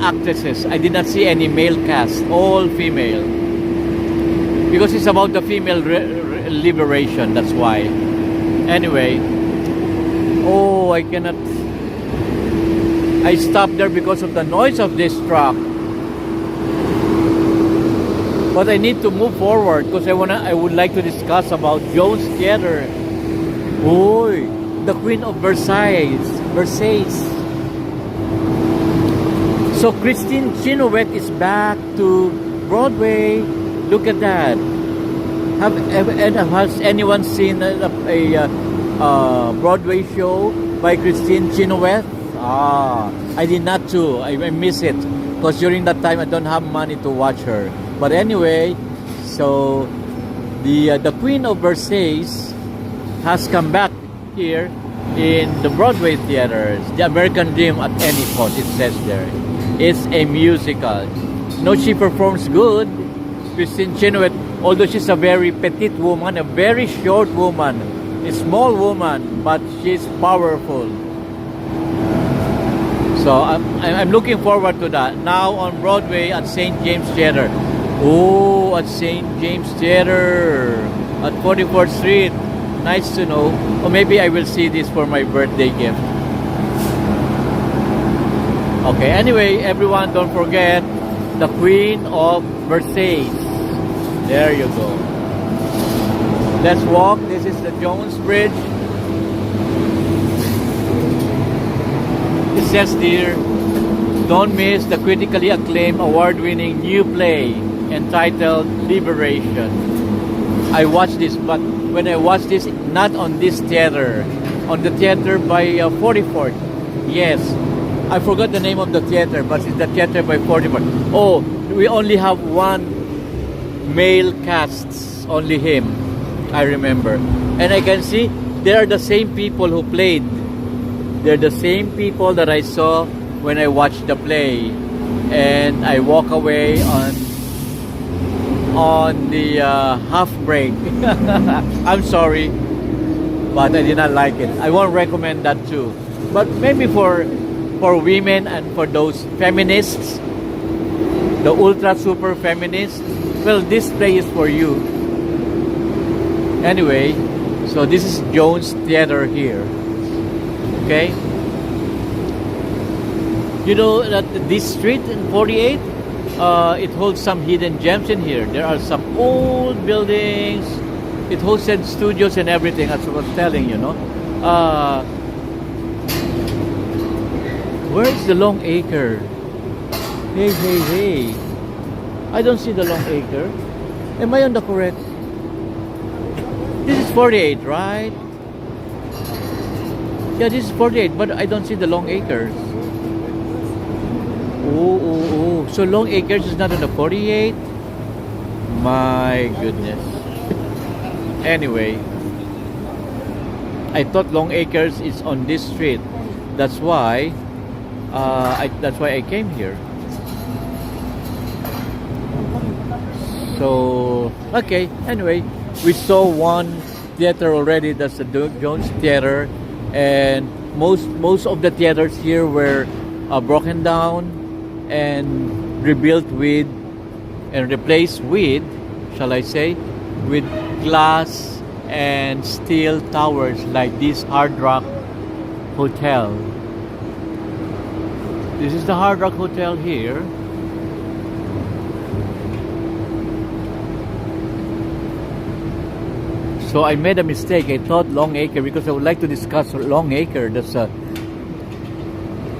actresses. I did not see any male cast. All female, because it's about the female liberation. That's why. Anyway, oh, I cannot. I stopped there because of the noise of this truck. But I need to move forward because I would like to discuss about Jones Theater. Oy, the Queen of Versailles. So Christine Chenoweth is back to Broadway. Look at that. Has anyone seen a Broadway show by Christine Chenoweth? I did not too. I miss it because during that time I don't have money to watch her. But anyway, so the Queen of Versailles has come back here in the Broadway theaters. The American Dream at any cost, it says there. It's a musical. No, she performs good. Christine Chenoweth, although she's a very petite woman, a very short woman, a small woman, but she's powerful. So I'm looking forward to that. Now on Broadway at St. James Theater. Oh, at St. James Theater at 44th Street. Nice to know. Or maybe I will see this for my birthday gift. Okay, anyway, everyone, don't forget the Queen of Versailles. There you go. Let's walk. This is the Jones Bridge. It says here, don't miss the critically acclaimed award-winning new play entitled Liberation. I watched this, but when I watched this, not on this theater, on the theater by 44th. Yes, I forgot the name of the theater, but it's the theater by 44th. Oh, we only have one male cast, only him, I remember. And I can see they are the same people who played. They're the same people that I saw when I watched the play. And I walk away on the half break. I'm sorry, but I did not like it. I won't recommend that too. But maybe for women and for those feminists, the ultra super feminists, well, this play is for you. Anyway, so this is Jones Theater here. Okay? You know that this street in 48, it holds some hidden gems in here. There are some old buildings. It hosted studios and everything, as I was telling you, know. Where's the Long Acre? Hey. I don't see the Long Acre. Am I on the correct? This is 48, right? Yeah, this is 48, but I don't see the Long Acres. Oh. So Long Acres is not on the 48? My goodness. Anyway, I thought Long Acres is on this street. That's why I came here. So, okay, anyway, we saw one theater already, that's the Jones Theater, and most of the theaters here were broken down and rebuilt with and replaced with, shall I say, with glass and steel towers like this Hard Rock Hotel. This is the Hard Rock Hotel here. So I made a mistake. I thought Long Acre because I would like to discuss Long Acre. That's a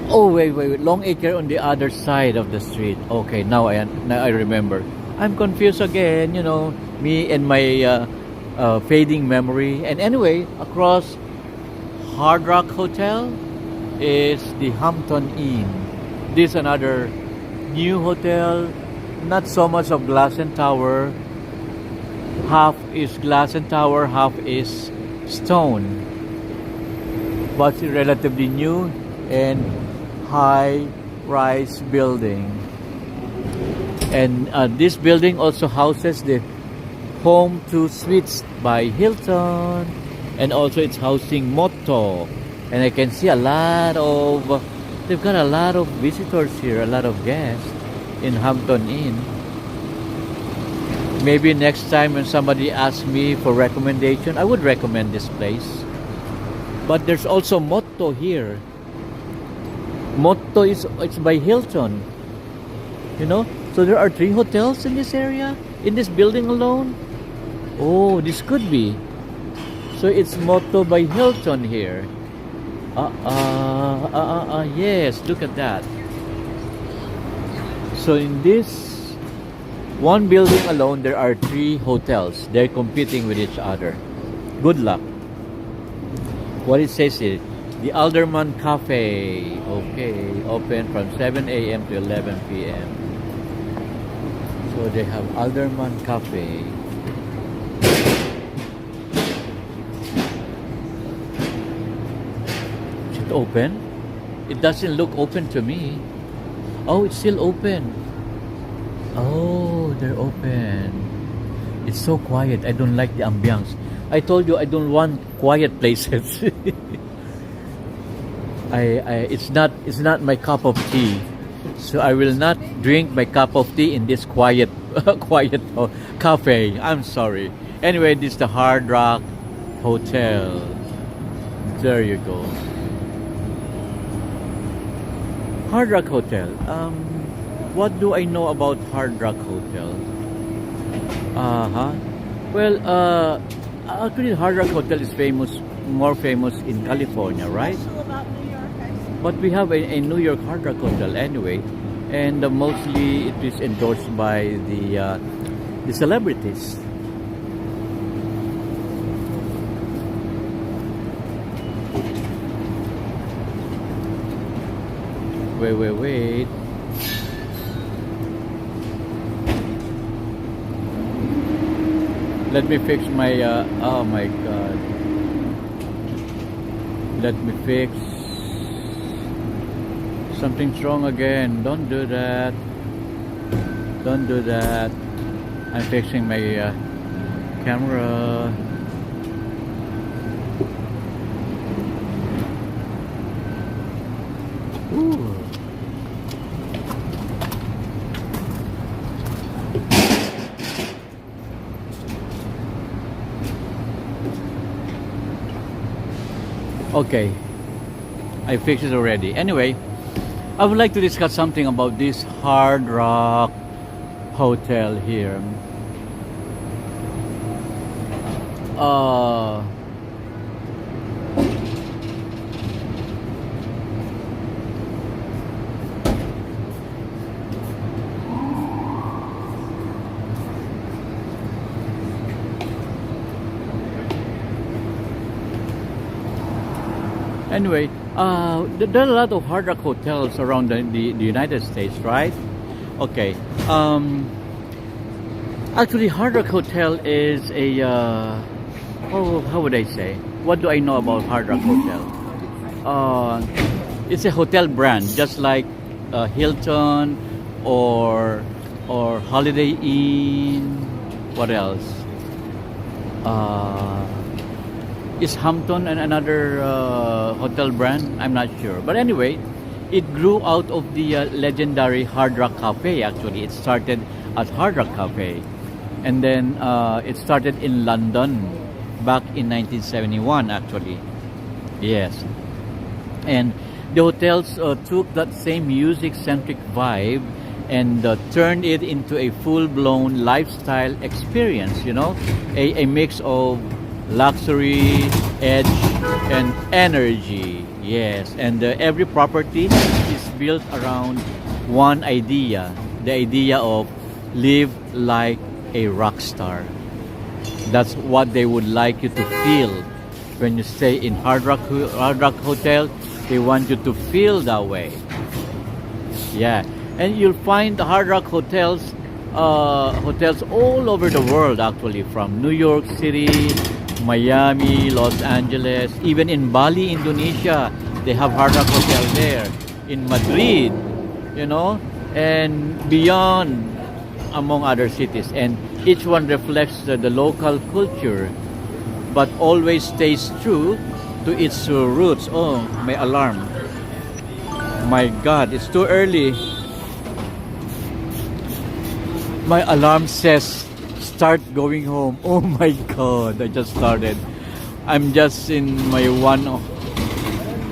wait. Long Acre on the other side of the street. Okay, now I remember. I'm confused again. You know, me and my fading memory. And anyway, across Hard Rock Hotel is the Hampton Inn. This is another new hotel. Not so much of glass and tower. Half is glass and tower, half is stone, but it's relatively new and high-rise building. And this building also houses the Home 2 Suites by Hilton, and also it's housing Motto. And I can see a lot of, they've got a lot of visitors here, a lot of guests in Hampton Inn. Maybe next time when somebody asks me for recommendation, I would recommend this place. But there's also Motto here. Motto it's by Hilton. You know? So there are 3 hotels in this area, in this building alone. Oh, this could be. So it's Motto by Hilton here. Yes, look at that. So in this one building alone, there are 3 hotels. They're competing with each other. Good luck. What it says here, the Alderman Cafe. Okay, open from 7 a.m. to 11 p.m. So they have Alderman Cafe. Is it open? It doesn't look open to me. Oh, it's still open. Oh, they're open. It's so quiet. I don't like the ambiance. I told you I don't want quiet places. It's not my cup of tea. So I will not drink my cup of tea in this quiet cafe. I'm sorry. Anyway, this is the Hard Rock Hotel. There you go. Hard Rock Hotel. What do I know about Hard Rock Hotel? Well, actually, Hard Rock Hotel is more famous in California, right? Also about New York, I see. But we have a New York Hard Rock Hotel anyway, and mostly it is endorsed by the celebrities. Wait. Let me fix my, oh my god. Let me fix. Something's wrong again. Don't do that. Don't do that. I'm fixing my camera. Ooh. Okay, I fixed it already. Anyway, I would like to discuss something about this Hard Rock Hotel here. Anyway, there are a lot of Hard Rock hotels around the United States, right? Okay. Actually, Hard Rock Hotel is a how would I say? What do I know about Hard Rock Hotel? It's a hotel brand, just like Hilton or or Holiday Inn. What else? Is Hampton and another hotel brand? I'm not sure. But anyway, it grew out of the legendary Hard Rock Cafe. Actually, it started at Hard Rock Cafe, and then it started in London back in 1971. Actually, yes, and the hotels took that same music-centric vibe and turned it into a full-blown lifestyle experience. You know, a mix of luxury, edge, and energy. Yes, and every property is built around one idea, the idea of live like a rock star. That's what they would like you to feel when you stay in Hard Rock Hotel. They want you to feel that way. Yeah, and you'll find the Hard Rock hotels all over the world, actually, from New York City, Miami, Los Angeles, even in Bali, Indonesia, they have Hard Rock Hotel there. In Madrid, you know, and beyond, among other cities. And each one reflects the local culture, but always stays true to its roots. Oh, my alarm. My God, it's too early. My alarm says start going home. Oh my God, I just started. I'm just in my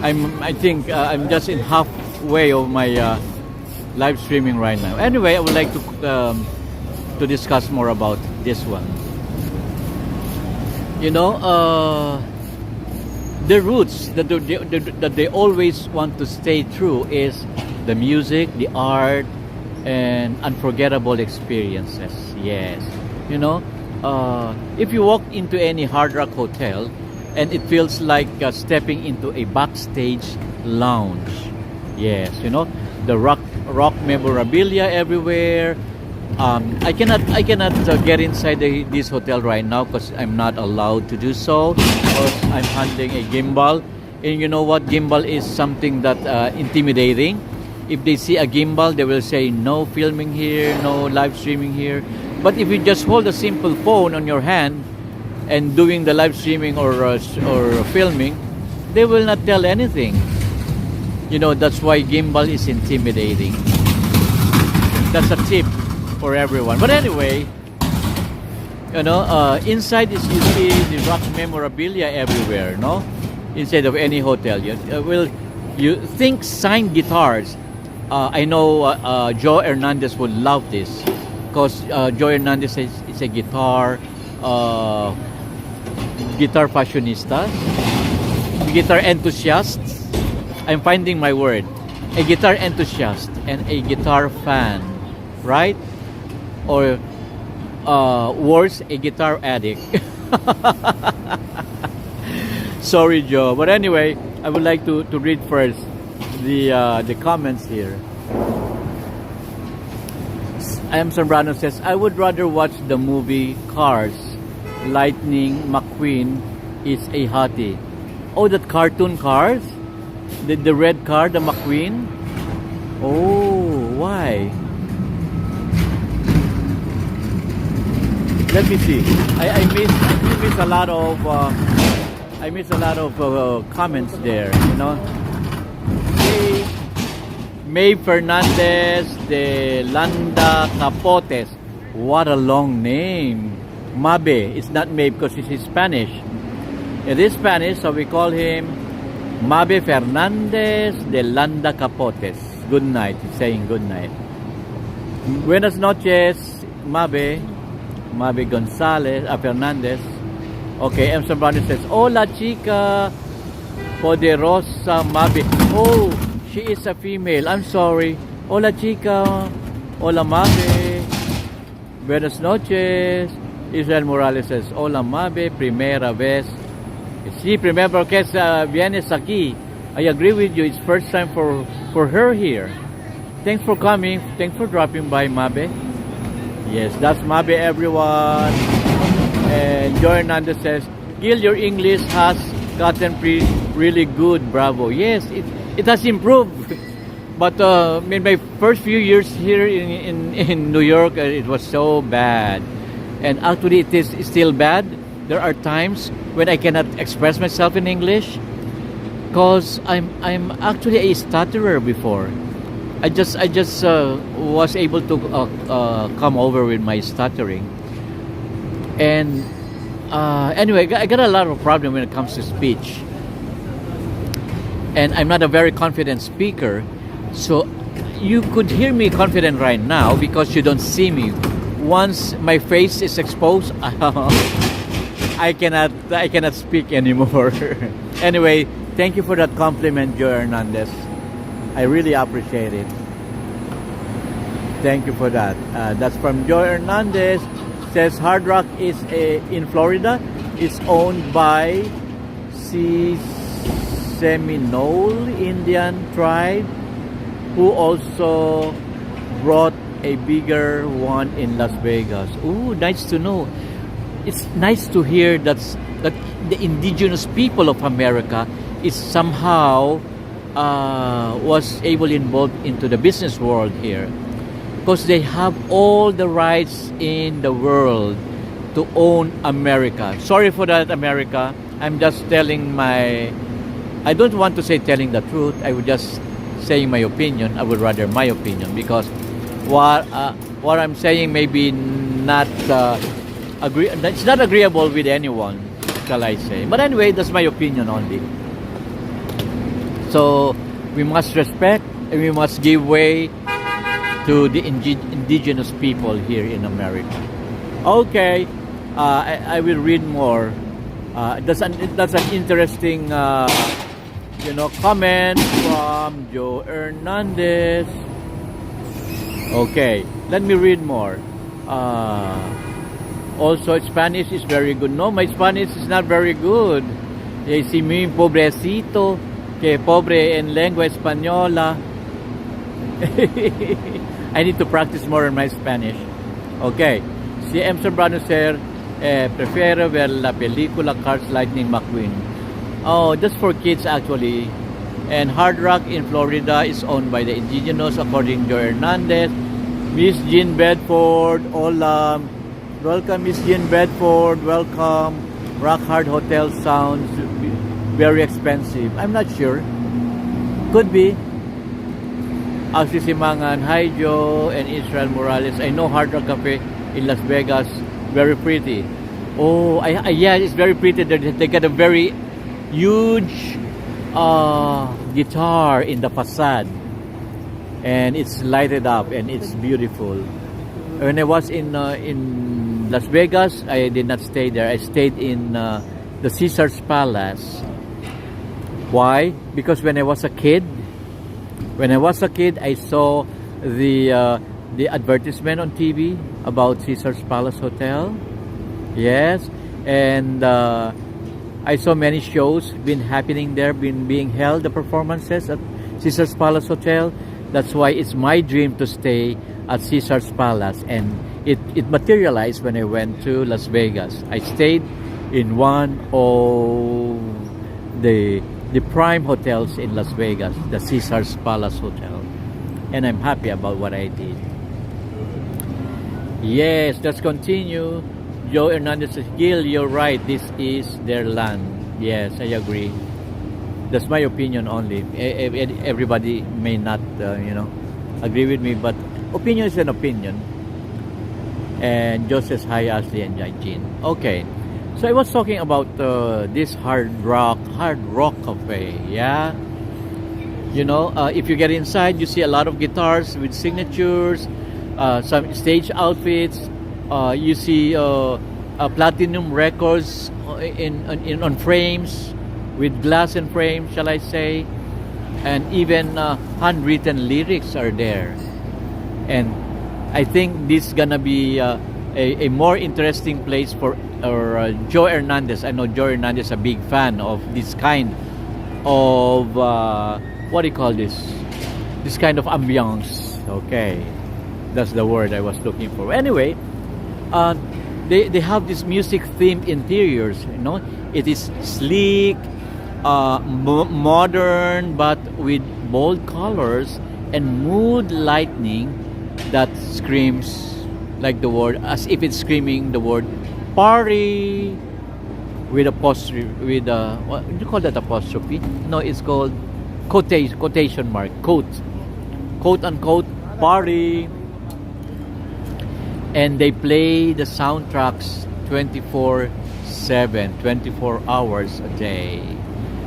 I'm just in halfway of my live streaming right now. Anyway, I would like to discuss more about this one. You know, the roots that they always want to stay true is the music, the art, and unforgettable experiences. Yes. You know, if you walk into any Hard Rock hotel, and it feels like stepping into a backstage lounge. Yes, you know, the rock memorabilia everywhere. I cannot get inside this hotel right now because I'm not allowed to do so because I'm handling a gimbal. And you know what? Gimbal is something that intimidating. If they see a gimbal, they will say no filming here, no live streaming here. But if you just hold a simple phone on your hand and doing the live streaming or filming, they will not tell anything. You know, that's why gimbal is intimidating. That's a tip for everyone. But anyway, you know, inside is you see the rock memorabilia everywhere, no? Instead of any hotel. You think signed guitars. I know Joe Hernandez would love this because Joe Hernandez is a guitar fashionista, guitar enthusiast. I'm finding my word. A guitar enthusiast and a guitar fan, right? Or worse, a guitar addict. Sorry, Joe. But anyway, I would like to read first the comments here. I am Zambrano says, I would rather watch the movie Cars. Lightning McQueen is a hottie. Oh, that cartoon Cars? The red car, the McQueen? Oh, why? Let me see. I miss a lot of comments there, you know. May Fernandez de Landa Capotes. What a long name. Mabe. It's not May because he's Spanish. It is Spanish, so we call him Mabe Fernandez de Landa Capotes. Good night. He's saying good night. Buenas noches, Mabe. Mabe Gonzalez, Fernandez. Okay, M. Zambrano says, Hola, chica. Poderosa Mabe. Oh, she is a female. I'm sorry. Hola, chica. Hola, Mabe. Buenas noches. Israel Morales says, Hola, Mabe. Primera vez. Sí, primera vez vienes aquí. I agree with you. It's first time for her here. Thanks for coming. Thanks for dropping by, Mabe. Yes, that's Mabe, everyone. And Joy Hernandez says, Gil, your English has gotten really good. Bravo. Yes, it has improved. But in my first few years here in New York, it was so bad. And actually, it is still bad. There are times when I cannot express myself in English because I'm actually a stutterer before. I just was able to come over with my stuttering. And anyway, I got a lot of problem when it comes to speech. And I'm not a very confident speaker. So you could hear me confident right now because you don't see me. Once my face is exposed, I cannot speak anymore. Anyway, thank you for that compliment, Joe Hernandez. I really appreciate it. Thank you for that. That's from Joe Hernandez. Says Hard Rock is in Florida. It's owned by Seminole Indian tribe, who also brought a bigger one in Las Vegas. Ooh, nice to know. It's nice to hear that the indigenous people of America is somehow was able involved into the business world here, because they have all the rights in the world to own America. Sorry for that, America. I'm just telling I don't want to say telling the truth. I would just saying my opinion. I would rather my opinion, because what I'm saying may be not it's not agreeable with anyone, shall I say. But anyway, that's my opinion only. So we must respect and we must give way to the indigenous people here in America. Okay, I will read more. That's an interesting comment from Joe Hernandez. Okay, let me read more. Also, Spanish is very good. No, my Spanish is not very good. Si mi pobrecito, que pobre en lengua española. I need to practice more in my Spanish. Okay, si M. Sobrano Sir, prefiero ver la película Cars Lightning McQueen. Oh, that's for kids actually. And Hard Rock in Florida is owned by the indigenous, according to Joe Hernandez. Miss Jean Bedford, hola. Welcome, Miss Jean Bedford. Welcome. Rock Hard Hotel sounds very expensive. I'm not sure. Could be. Simangan, hi Joe and Israel Morales. I know Hard Rock Cafe in Las Vegas. Very pretty. Oh, yeah, it's very pretty. They got a very huge guitar in the facade, and it's lighted up and it's beautiful. When I was in Las Vegas, I did not stay there. I stayed in the Caesar's Palace. Why? Because when I was a kid, I saw the advertisement on TV about Caesar's Palace Hotel. Yes, and I saw many shows been happening there, being held, the performances at Caesar's Palace Hotel. That's why it's my dream to stay at Caesar's Palace, and it materialized when I went to Las Vegas. I stayed in one of the prime hotels in Las Vegas, the Caesar's Palace Hotel, and I'm happy about what I did. Yes, let's continue. Joe Hernandez says, Gil, you're right, this is their land. Yes, I agree. That's my opinion only. Everybody may not agree with me, but opinion is an opinion. And Joe says, hi Ashley and Jean. Okay, so I was talking about this hard rock cafe. Yeah, if you get inside, you see a lot of guitars with signatures, some stage outfits. You see platinum records on frames, with glass and frame, shall I say, and even handwritten lyrics are there. And I think this is gonna be a more interesting place for Joe Hernandez. I know Joe Hernandez is a big fan of this kind of what do you call this? This kind of ambiance. Okay, that's the word I was looking for. Anyway, they have this music themed interiors. It is sleek, modern, but with bold colors and mood lightning that screams like the word, as if it's screaming the word party with apostrophe, with what do you call that, apostrophe? No, it's called quotation mark, quote unquote party. And they play the soundtracks 24/7, 24 hours a day.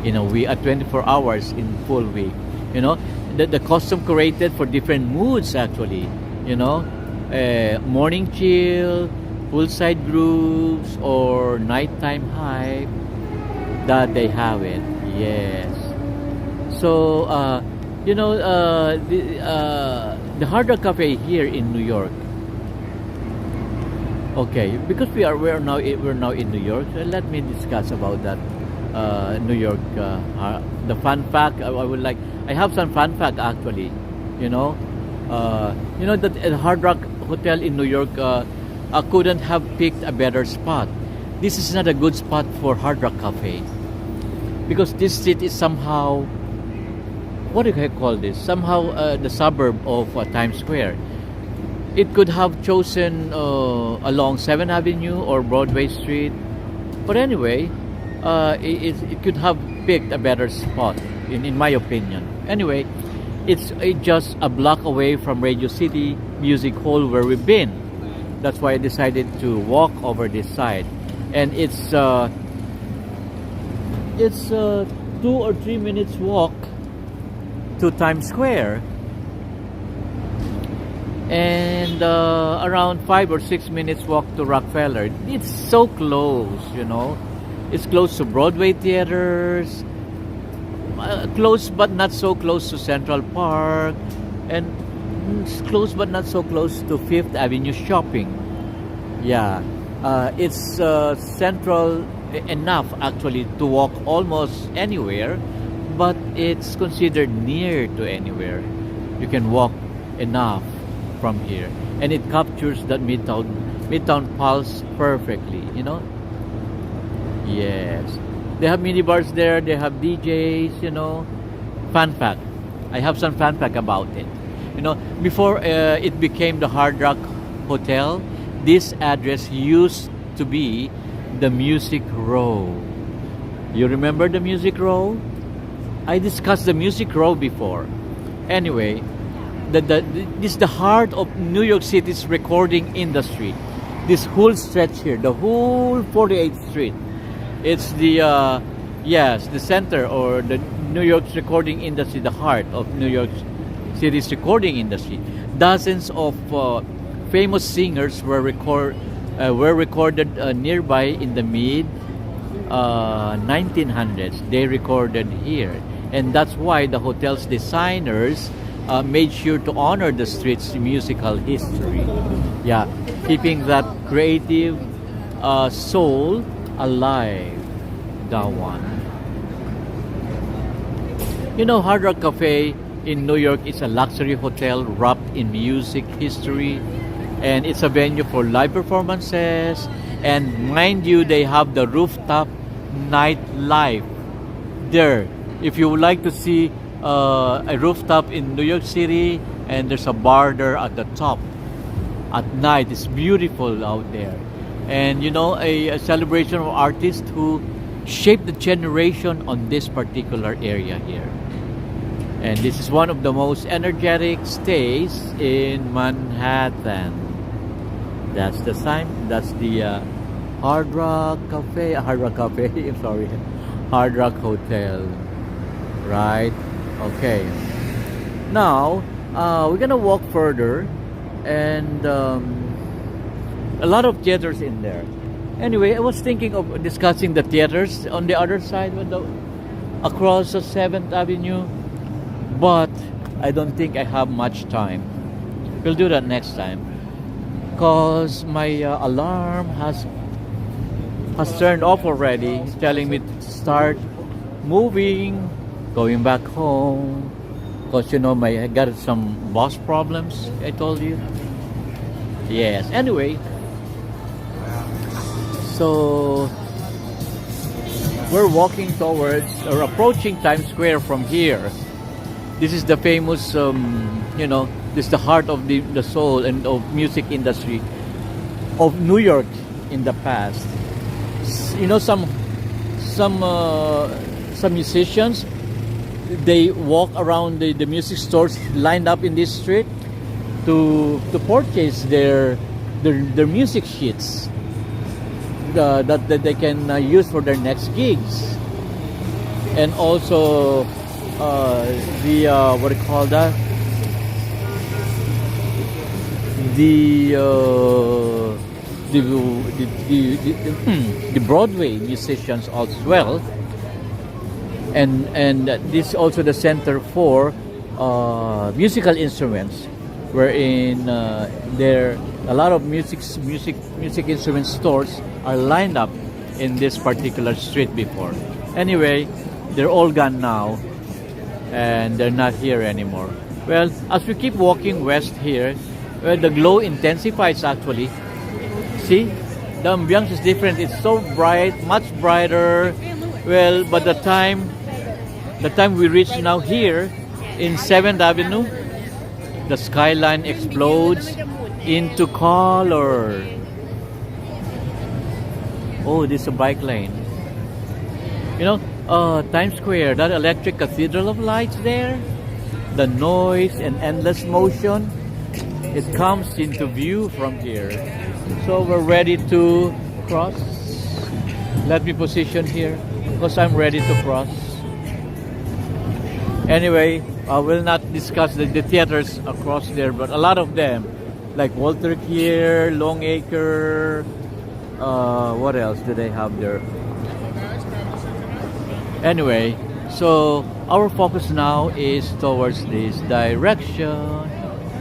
You know, we are 24 hours in full week. You know, the costume curated for different moods actually. You know, morning chill, poolside grooves, or nighttime hype. That they have it. Yes. So you know, the Hard Rock Cafe here in New York. Okay, because we're now in New York. So let me discuss about that New York. The fun fact I have some fun fact actually. You know that the Hard Rock Hotel in New York couldn't have picked a better spot. This is not a good spot for Hard Rock Cafe because this street is somehow, what do I call this? Somehow the suburb of Times Square. It could have chosen along 7th Avenue or Broadway Street. But anyway, it could have picked a better spot, in my opinion. Anyway, it's just a block away from Radio City Music Hall where we've been. That's why I decided to walk over this side. And it's 2 or 3 minutes walk to Times Square. And around 5 or 6 minutes walk to Rockefeller. It's so close, you know. It's close to Broadway theaters, close but not so close to Central Park, and it's close but not so close to 5th Avenue shopping. Yeah, it's central enough actually to walk almost anywhere, but it's considered near to anywhere. You can walk enough from here, and it captures that midtown pulse perfectly, you know. Yes, they have mini bars there, they have DJs, you know. Fun fact, I have some fun fact about it. You know, before it became the Hard Rock Hotel, this address used to be the Music Row. You remember the Music Row? I discussed the Music Row before. Anyway, this is the heart of New York City's recording industry. This whole stretch here, the whole 48th Street, it's the the center, or the New York's recording industry, the heart of New York City's recording industry. Dozens of famous singers were recorded nearby in the mid 1900s. They recorded here, and that's why the hotel's designers made sure to honor the street's musical history. Yeah, keeping that creative soul alive. That one. You know, Hard Rock Cafe in New York is a luxury hotel wrapped in music history, and it's a venue for live performances. And mind you, they have the rooftop nightlife there. If you would like to see a rooftop in New York City, and there's a bar there at the top at night. It's beautiful out there, and you know, a celebration of artists who shaped the generation on this particular area here. And this is one of the most energetic stays in Manhattan. That's the sign. That's the Hard Rock Cafe. Hard Rock Cafe. I'm sorry, Hard Rock Hotel. Right. Okay. Now we're gonna walk further, and a lot of theaters in there. Anyway, I was thinking of discussing the theaters on the other side, across the 7th Avenue, but I don't think I have much time. We'll do that next time, cause my alarm has turned off already. It's telling me to start moving, going back home, because you know, I got some boss problems, I told you. Yes, anyway, so we're walking towards or approaching Times Square from here, This is the famous, this is the heart of the soul and of music industry of New York in the past. Some musicians, they walk around the music stores lined up in this street to purchase their music sheets that they can use for their next gigs, and also what do you call that? The Broadway musicians as well, and this is also the center for musical instruments, wherein there a lot of music instrument stores are lined up in this particular street before. Anyway, they're all gone now, and they're not here anymore. Well, as we keep walking west here, the glow intensifies actually. See, the ambiance is different. It's so bright, much brighter. Well, but the time we reach now here in 7th Avenue, the skyline explodes into color. Oh, this is a bike lane. Times Square, that electric cathedral of lights there, the noise and endless motion, it comes into view from here. So we're ready to cross. Let me position here because I'm ready to cross. Anyway, I will not discuss the theaters across there, but a lot of them, like Walter Kier, Longacre, what else do they have there? Anyway, so our focus now is towards this direction.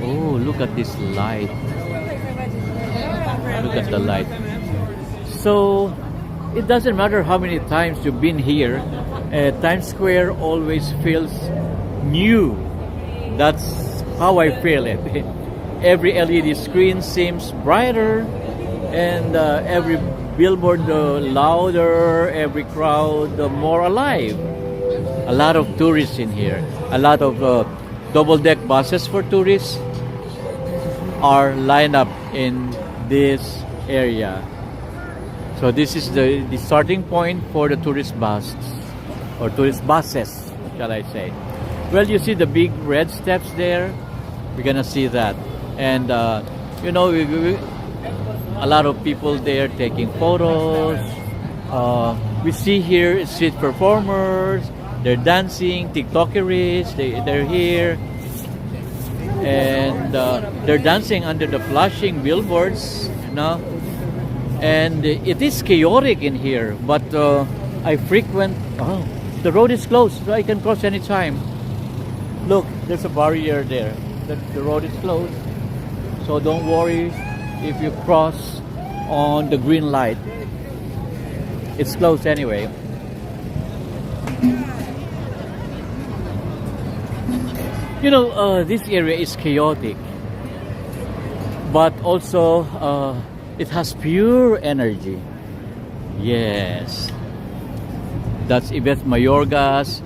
Oh, look at this light. Look at the light. So, it doesn't matter how many times you've been here, Times Square always feels new. That's how I feel it. Every LED screen seems brighter, and every billboard louder, every crowd more alive. A lot of tourists in here. A lot of double-deck buses for tourists are lined up in this area. So this is the starting point for the tourist bus, or tourist buses, shall I say. Well, you see the big red steps there. We're gonna see that, and a lot of people there taking photos. We see here street performers. They're dancing, TikTokeries. They're here, and they're dancing under the flashing billboards. And it is chaotic in here, but I frequent. Oh, the road is closed, so I can cross anytime. Look, there's a barrier there. The road is closed, so don't worry if you cross on the green light. It's closed anyway. This area is chaotic, but also it has pure energy. Yes, that's Yvette Mayorga's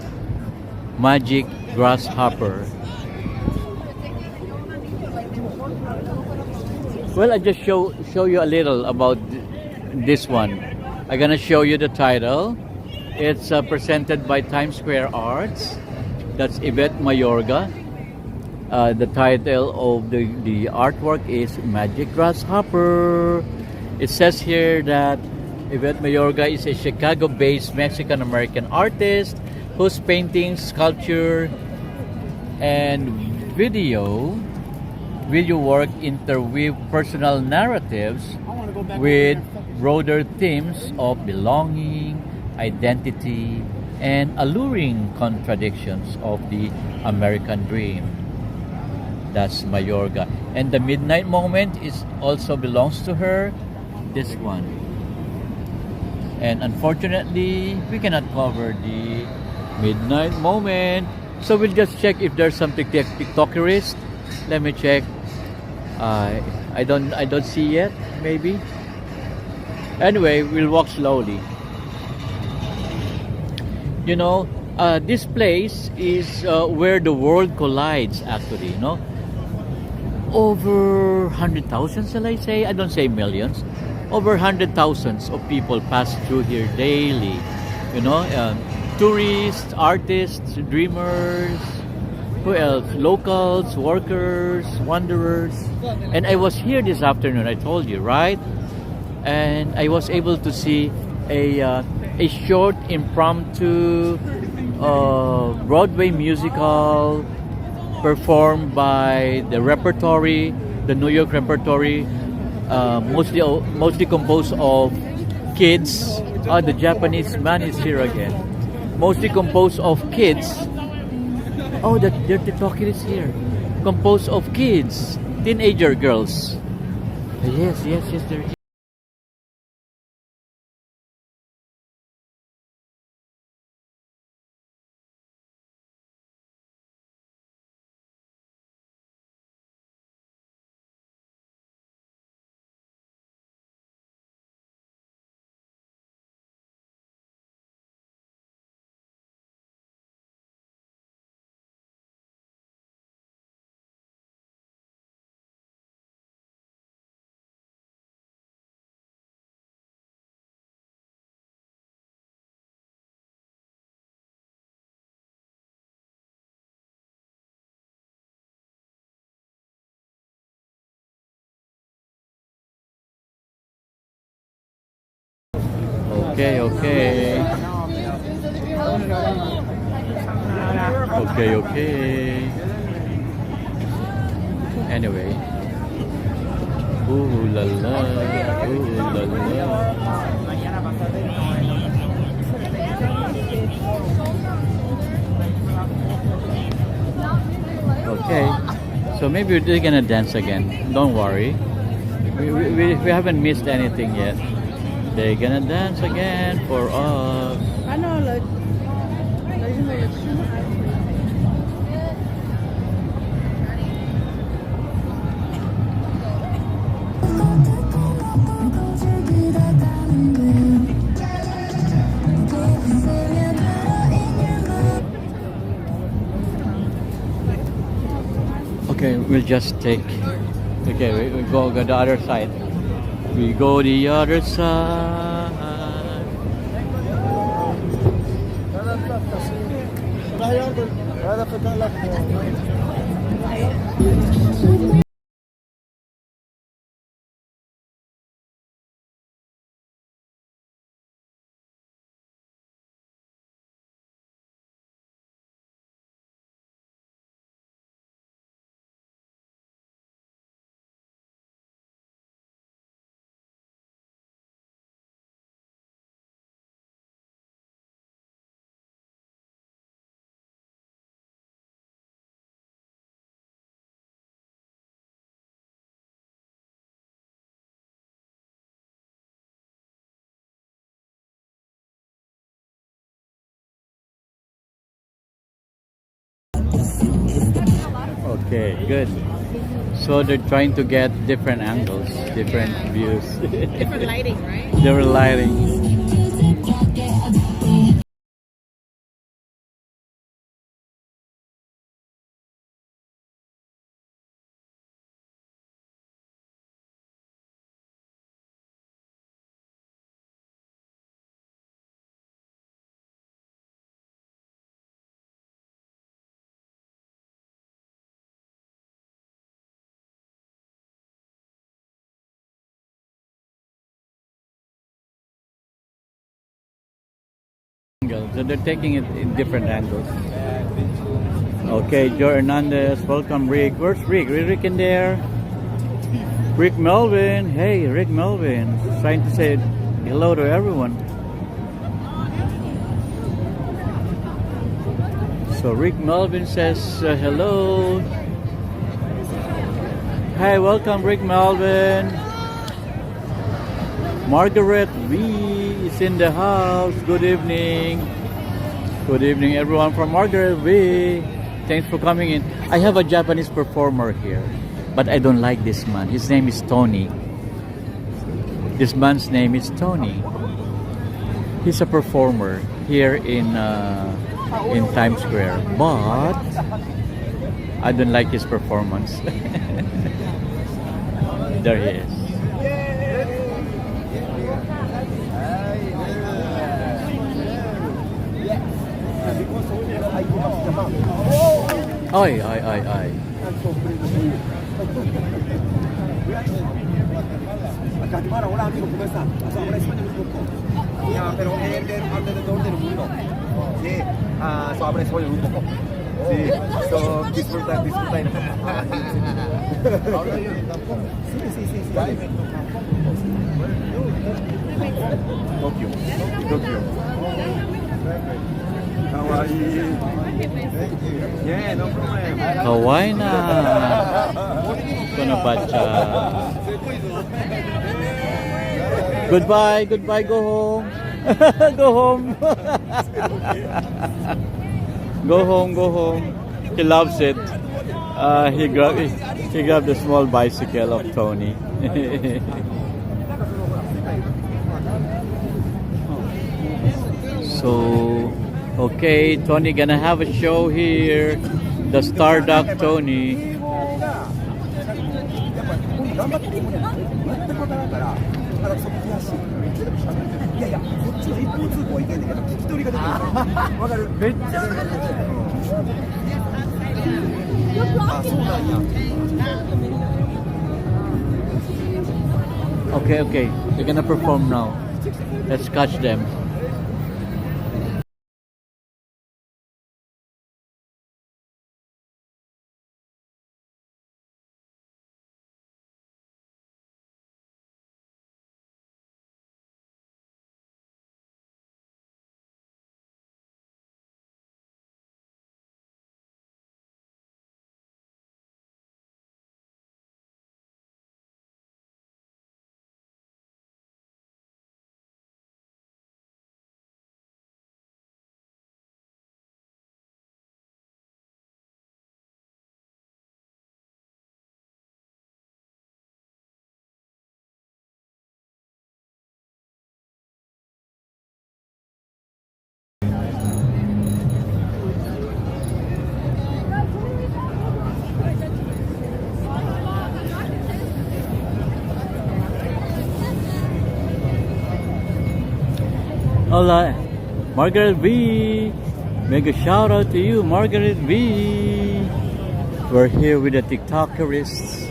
Magic Grasshopper. Well, I just show you a little about this one. I'm gonna show you the title. It's presented by Times Square Arts. That's Yvette Mayorga. The title of the artwork is Magic Grasshopper. It says here that Yvette Mayorga is a Chicago-based Mexican-American artist whose painting, sculpture, and video work interweave personal narratives with broader themes of belonging, identity, and alluring contradictions of the American dream. That's Mayorga. And the midnight moment also belongs to her, this one. And unfortunately, we cannot cover the midnight moment. So we'll just check if there's some TikTokerist. Let me check. I don't see yet, maybe. Anyway, we'll walk slowly. this place is where the world collides, actually, you know. Over 100,000, shall I say? I don't say millions. Over 100,000s of people pass through here daily. You know, tourists, artists, dreamers, who else? Locals, workers, wanderers. And I was here this afternoon, I told you, right? And I was able to see a short impromptu Broadway musical performed by the repertory, the New York repertory, mostly composed of kids. The Japanese man is here again. Mostly composed of kids. Oh, the talkie is here. Composed of kids, teenager girls. Yes, they're here. Okay. Anyway. Ooh la la. Okay. So maybe we're gonna dance again. Don't worry. We haven't missed anything yet. They're gonna dance again for us. Okay, we'll just take. Okay, we go the other side. We go the other side. Okay, good. So they're trying to get different angles, different views. Different lighting, right? Different lighting. So they're taking it in different angles. Okay, Joe Hernandez, welcome Rick. Where's Rick? Is Rick in there? Rick Melvin. Hey, Rick Melvin. Trying to say hello to everyone. So Rick Melvin says hello. Hi, welcome Rick Melvin. Margaret V is in the house. Good evening. Good evening everyone from Margaret V. Thanks for coming in. I have a Japanese performer here, but I don't like this man. His name is Tony. This man's name is Tony. He's a performer here in in Times Square, but I don't like his performance. There he is. Ay, ay, ay, ay. Guatemala, hola amigo, ¿cómo está? Habla español un poco. Ya, pero él alrededor del mundo. Sí, habla español un poco. Sí, disfruta. Sí. Tokio. Kawaii. Yeah, no problem. Kawaii na. Konobacha. Goodbye, go home. Go home. Go home. He loves it. He grabbed the small bicycle of Tony. So, okay, Tony gonna have a show here. The Starduck Tony. 頑張ってるもね、全くわからんから、そこ悔しい。いやいや、こっちの一方通行はいけんだけど、聞き取りが出てる。わかる？めっちゃ。あ、そうなんや。Okay, they're gonna perform now. Let's catch them. Hola, Margaret V. Mega shout out to you, Margaret V. We're here with the TikTokerists.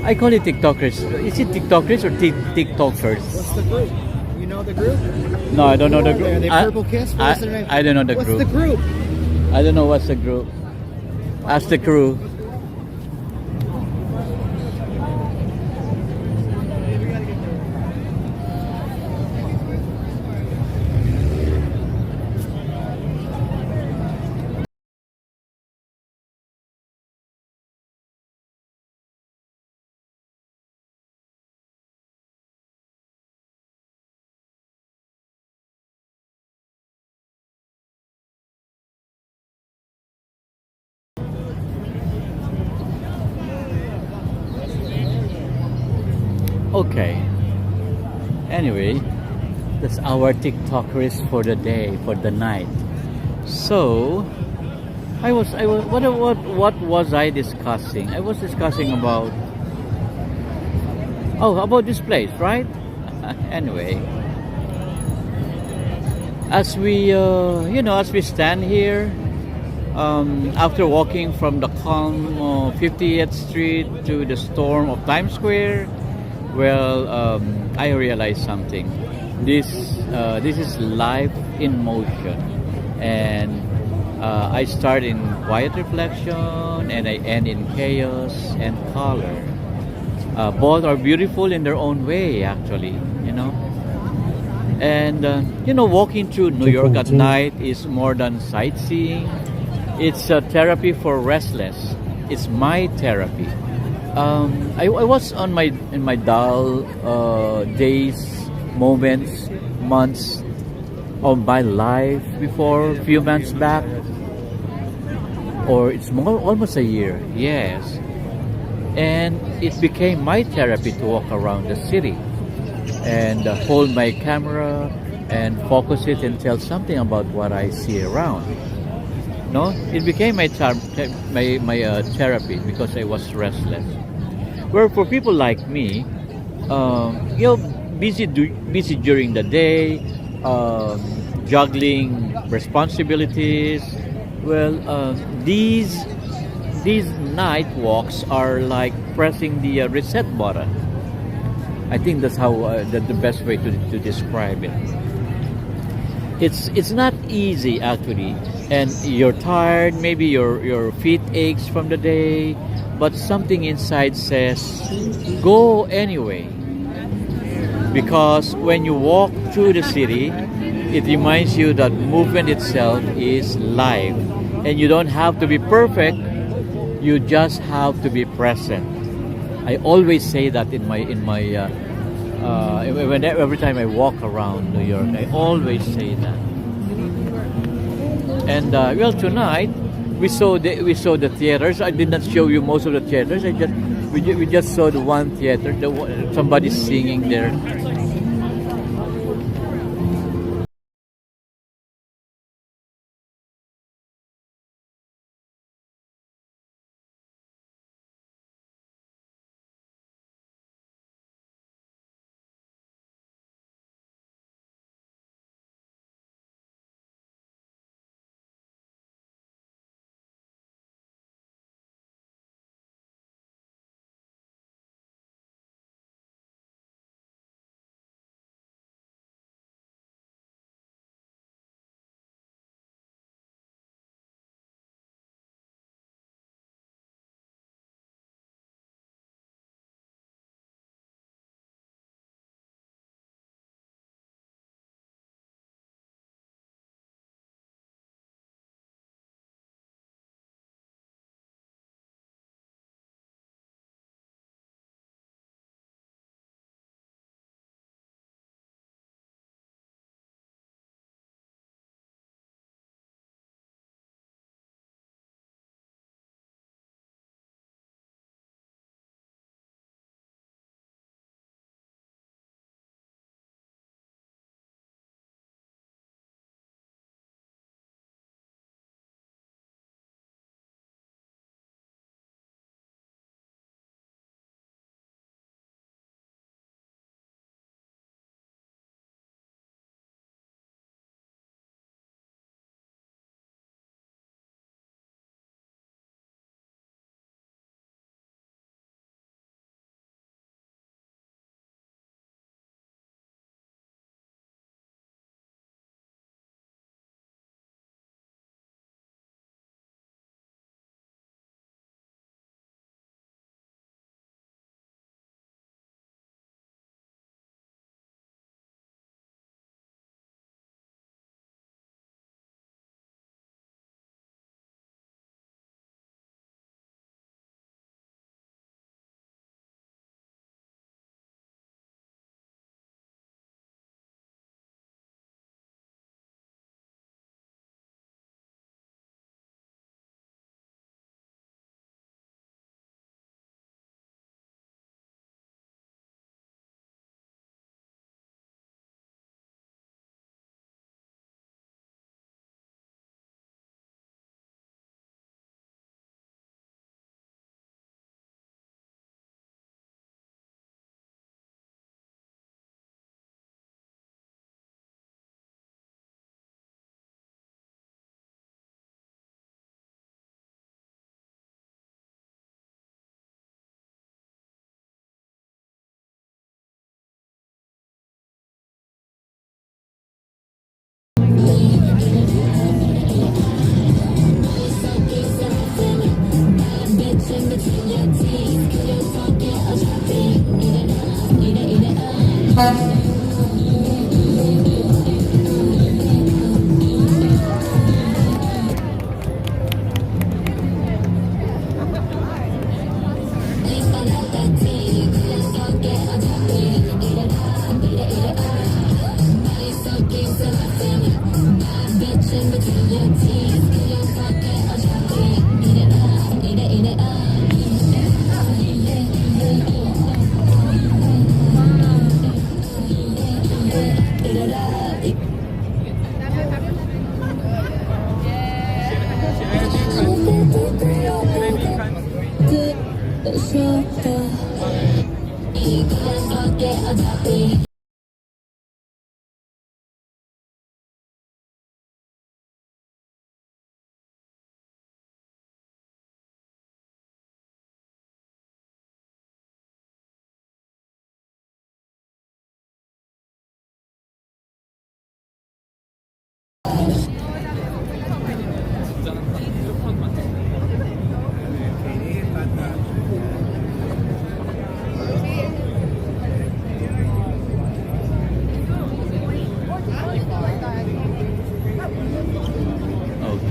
I call it TikTokers. Is it TikTokers or TikTokers? What's the group? You know the group? No, I don't know the group. Are they Purple Kiss? What's their name? I don't know the What's group. the group? I don't know what's the group. Ask the crew. Okay. Anyway, that's our TikTokers for the day, for the night. So, what was I discussing? I was discussing about about this place, right? Anyway, as we as we stand here, after walking from the calm 50th Street to the storm of Times Square, well, I realized something. This is life in motion, and I start in quiet reflection and I end in chaos and color. Both are beautiful in their own way, actually. And walking through New York at night is more than sightseeing. It's a therapy for restless. It's my therapy. I was in my dull days, moments, months of my life before, a few months back, or it's almost a year, yes. And it became my therapy to walk around the city and hold my camera and focus it and tell something about what I see around. No, it became my therapy because I was restless. Where for people like me, busy during the day, um, juggling responsibilities. Well, these night walks are like pressing the reset button. I think that's how the best way to describe it. It's not easy actually, and you're tired. Maybe your feet aches from the day, but something inside says, "Go anyway." Because when you walk through the city, it reminds you that movement itself is life, and you don't have to be perfect. You just have to be present. I always say that every time I walk around New York, I always say that. And well, tonight we saw the theaters. I did not show you most of the theaters. We just saw the one theater. Somebody singing there.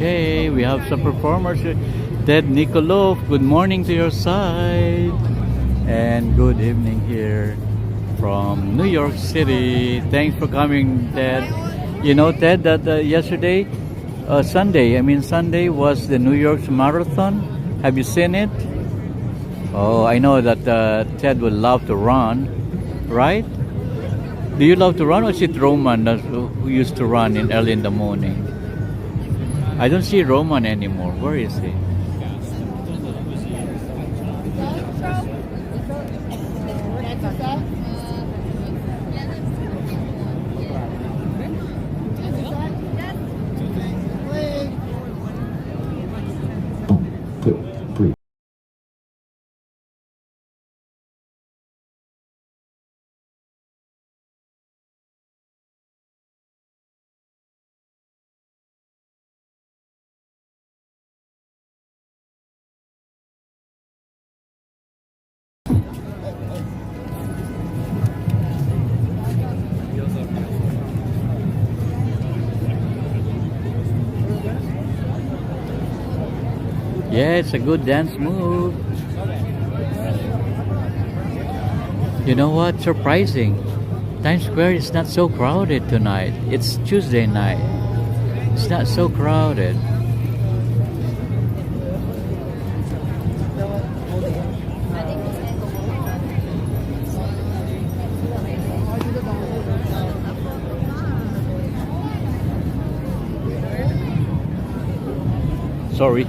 Okay, we have some performers here. Ted Nikolov, good morning to your side. And good evening here from New York City. Thanks for coming, Ted. You know, Ted, that yesterday, Sunday was the New York Marathon. Have you seen it? Oh, I know that Ted would love to run, right? Do you love to run, or is it Roman who used to run early in the morning? I don't see Roman anymore. Where is he? Yeah, it's a good dance move. You know what? Surprising. Times Square is not so crowded tonight. It's Tuesday night. It's not so crowded. Sorry.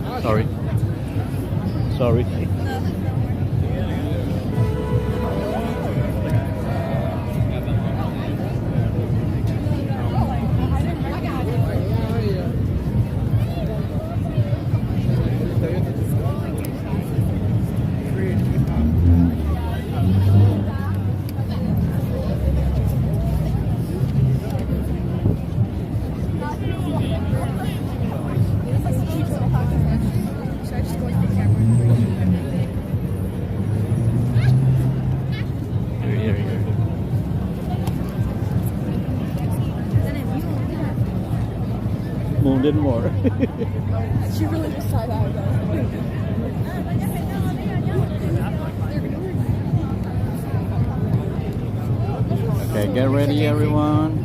More. She really just side eyed though. Okay, get ready, everyone.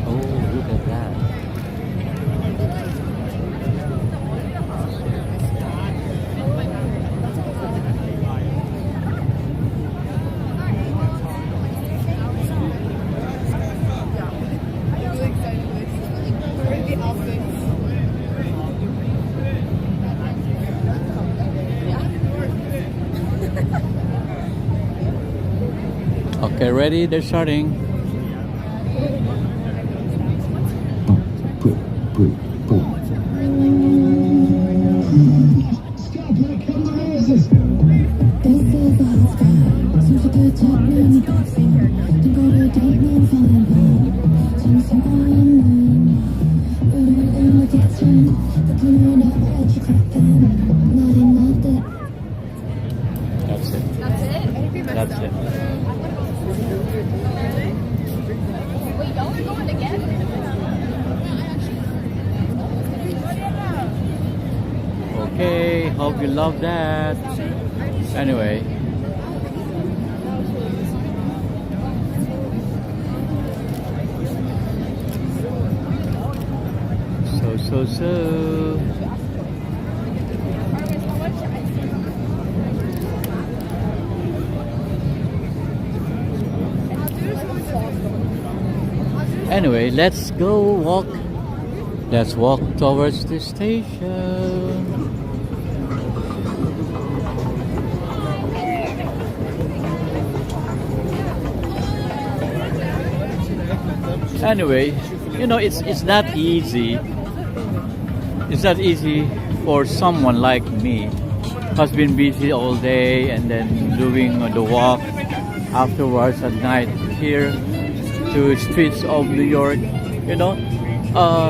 Oh, look at that. Okay, ready? They're starting. That's it. That's it. Wait, y'all are going again? Okay, hope you love that. Anyway. So. Anyway, let's go walk. Let's walk towards the station. Anyway, you know, it's not easy. It's not easy for someone like me who's been busy all day and then doing the walk afterwards at night here to streets of New York. You know,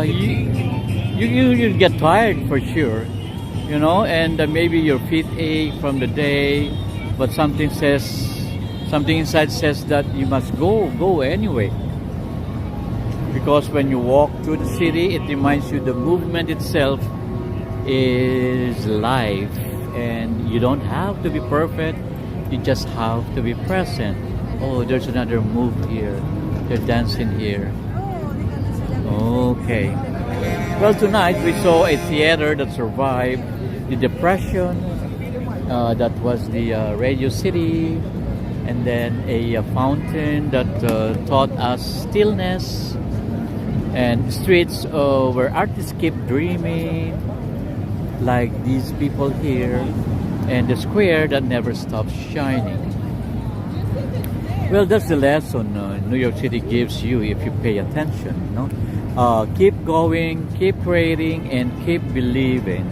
you get tired for sure. You know, and maybe your feet ache from the day, but something something inside says that you must go anyway. Because when you walk through the city, it reminds you the movement itself is life, and you don't have to be perfect, you just have to be present. Oh, there's another move here. They're dancing here. Okay. Well, tonight we saw a theater that survived the Depression. That was the Radio City. And then a fountain that taught us stillness. And streets where artists keep dreaming, like these people here. And the square that never stops shining. Well, that's the lesson New York City gives you if you pay attention. No? Keep going, keep creating, and keep believing.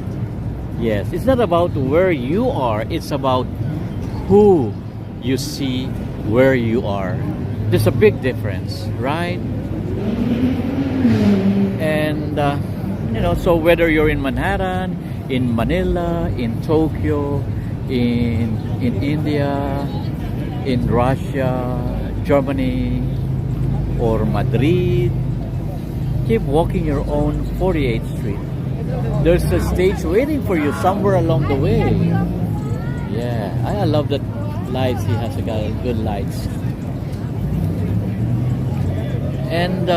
Yes, it's not about where you are, it's about who you see where you are. There's a big difference, right? And, so whether you're in Manhattan, in Manila, in Tokyo, in India, in Russia, Germany, or Madrid, keep walking your own 48th Street. There's a stage waiting for you somewhere along the way. Yeah, I love that lights. He has got good lights. And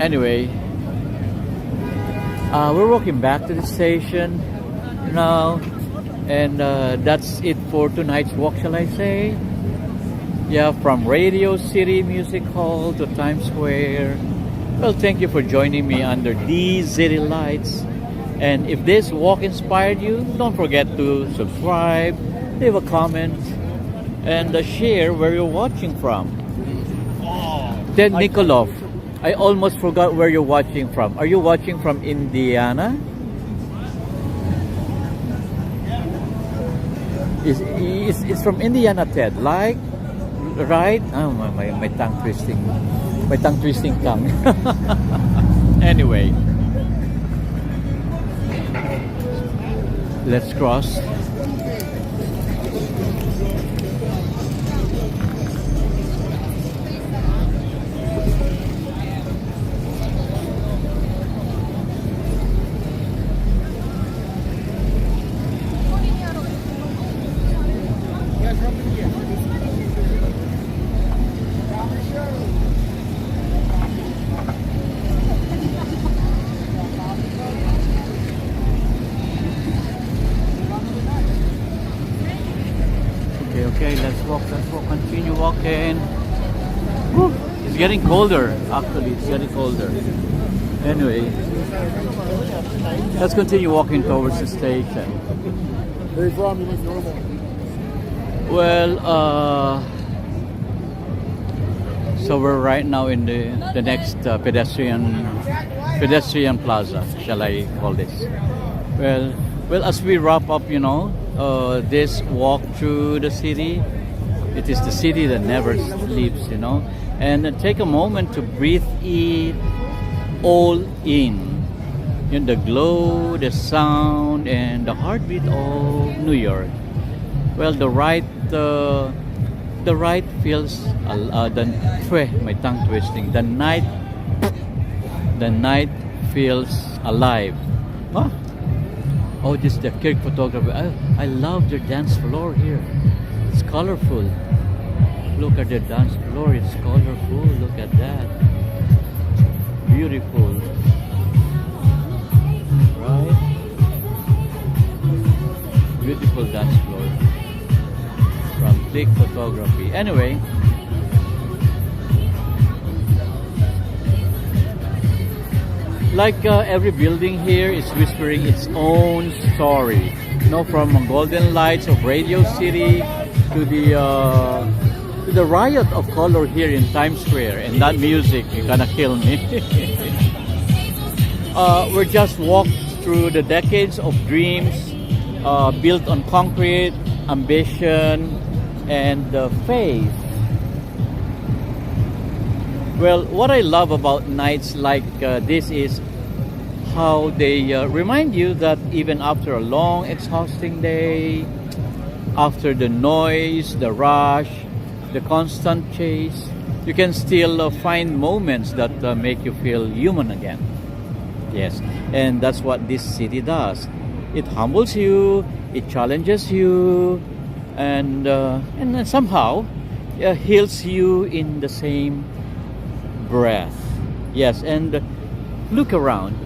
anyway, we're walking back to the station now, and that's it for tonight's walk, shall I say? Yeah, from Radio City Music Hall to Times Square. Well, thank you for joining me under these city lights. And if this walk inspired you, don't forget to subscribe, leave a comment, and share where you're watching from. Ted Nikolov, I almost forgot where you're watching from. Are you watching from Indiana? It's from Indiana, Ted. Like, right? Oh, my tongue twisting. My tongue twisting tongue. Anyway. Let's cross. Okay, let's walk, continue walking. Woo, it's getting colder, actually, it's getting colder. Anyway, let's continue walking towards the station. Where are you from? You look normal. Well, so we're right now in the next pedestrian plaza, shall I call this? Well, as we wrap up, this walk through the city, it is the city that never sleeps, and take a moment to breathe it all in. The glow, the sound, and the heartbeat of New York. Well, the right feels my tongue twisting. The night feels alive. Huh? Oh, this is the Kirk photography. I love their dance floor here. It's colorful. Look at the dance floor. It's colorful. Look at that. Beautiful. Right? Beautiful dance floor. From Kirk photography. Anyway. Like every building here is whispering its own story. From golden lights of Radio City to the riot of color here in Times Square. And that music, you're gonna kill me. We're just walked through the decades of dreams built on concrete, ambition, and faith. Well, what I love about nights like this is how they remind you that even after a long, exhausting day, after the noise, the rush, the constant chase, you can still find moments that make you feel human again. Yes, and that's what this city does. It humbles you, it challenges you, and then somehow heals you in the same breath. Yes, and look around.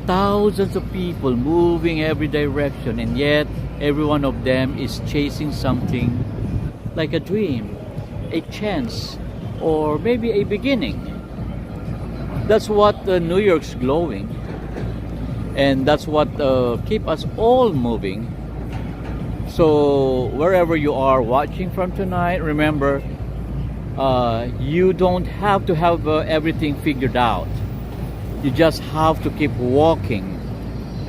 Thousands of people moving every direction, and yet every one of them is chasing something like a dream, a chance, or maybe a beginning. That's what New York's glowing, and that's what keep us all moving. So wherever you are watching from tonight, remember, you don't have to have everything figured out. You just have to keep walking.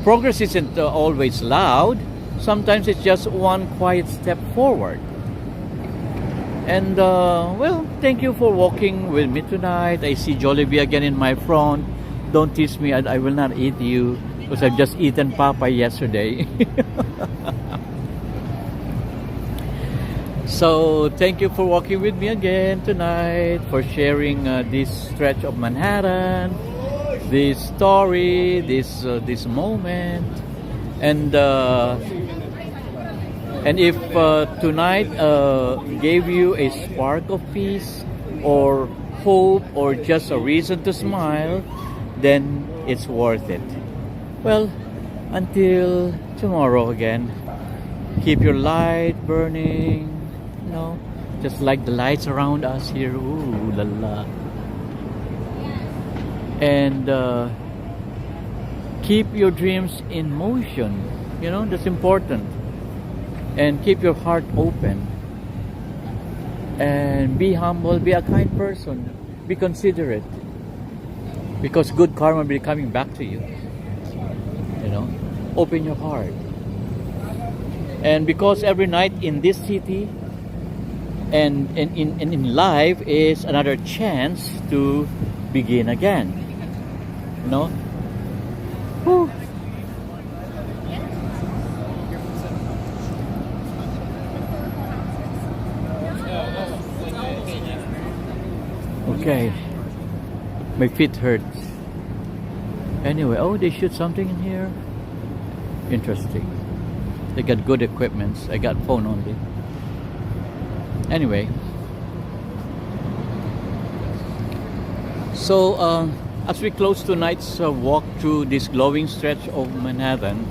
Progress isn't always loud. Sometimes it's just one quiet step forward. And well, thank you for walking with me tonight. I see Jollibee again in my front. Don't tease me, I will not eat you because I've just eaten Popeye yesterday. So thank you for walking with me again tonight, for sharing this stretch of Manhattan, this story, this moment, and if tonight gave you a spark of peace or hope or just a reason to smile, then it's worth it. Well, until tomorrow again, keep your light burning, just like the lights around us here. Ooh la la. And keep your dreams in motion. That's important. And keep your heart open. And be humble, be a kind person, be considerate. Because good karma will be coming back to you. Open your heart. And because every night in this city and in life is another chance to begin again. Whew. Okay, my feet hurt. Anyway, they shoot something in here. Interesting. They got good equipments. I got phone only. Anyway, so as we close tonight's walk through this glowing stretch of Manhattan,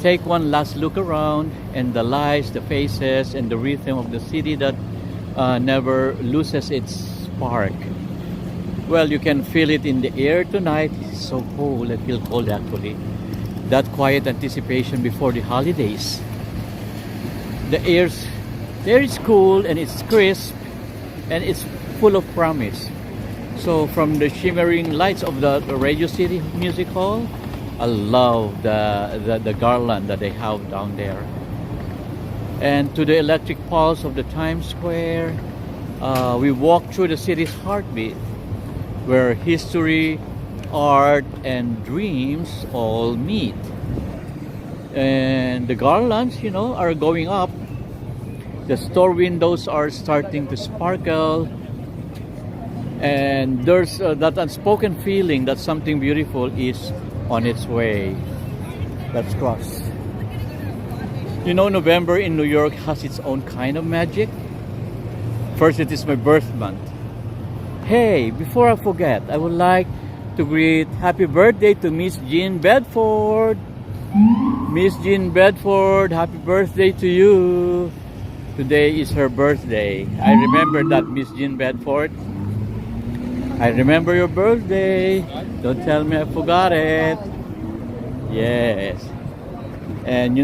take one last look around and the lights, the faces, and the rhythm of the city that never loses its spark. Well, you can feel it in the air tonight. It's so cold. I feel cold actually. That quiet anticipation before the holidays. The air is cool and it's crisp and it's full of promise. So from the shimmering lights of the Radio City Music Hall, I love the garland that they have down there. And to the electric pulse of the Times Square, we walk through the city's heartbeat, where history, art, and dreams all meet. And the garlands, are going up. The store windows are starting to sparkle. And there's that unspoken feeling that something beautiful is on its way. Let's cross. November in New York has its own kind of magic. First, it is my birth month. Hey, before I forget, I would like to greet happy birthday to Miss Jean Bedford. Miss Jean Bedford, happy birthday to you. Today is her birthday. I remember that, Miss Jean Bedford. I remember your birthday. Don't tell me I forgot it. Yes. And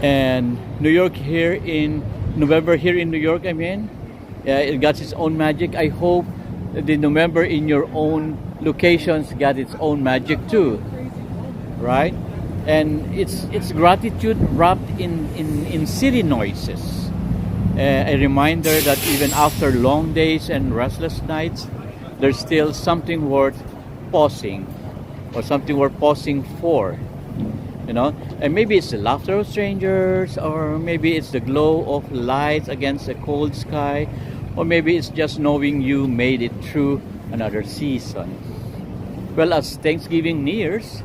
and New York here in November here in New York, it got its own magic. I hope the November in your own locations got its own magic too, right? And it's gratitude wrapped in city noises. A reminder that even after long days and restless nights, there's still something worth pausing, or something we're pausing for, you know. And maybe it's the laughter of strangers, or maybe it's the glow of lights against a cold sky, or maybe it's just knowing you made it through another season. Well, as Thanksgiving nears,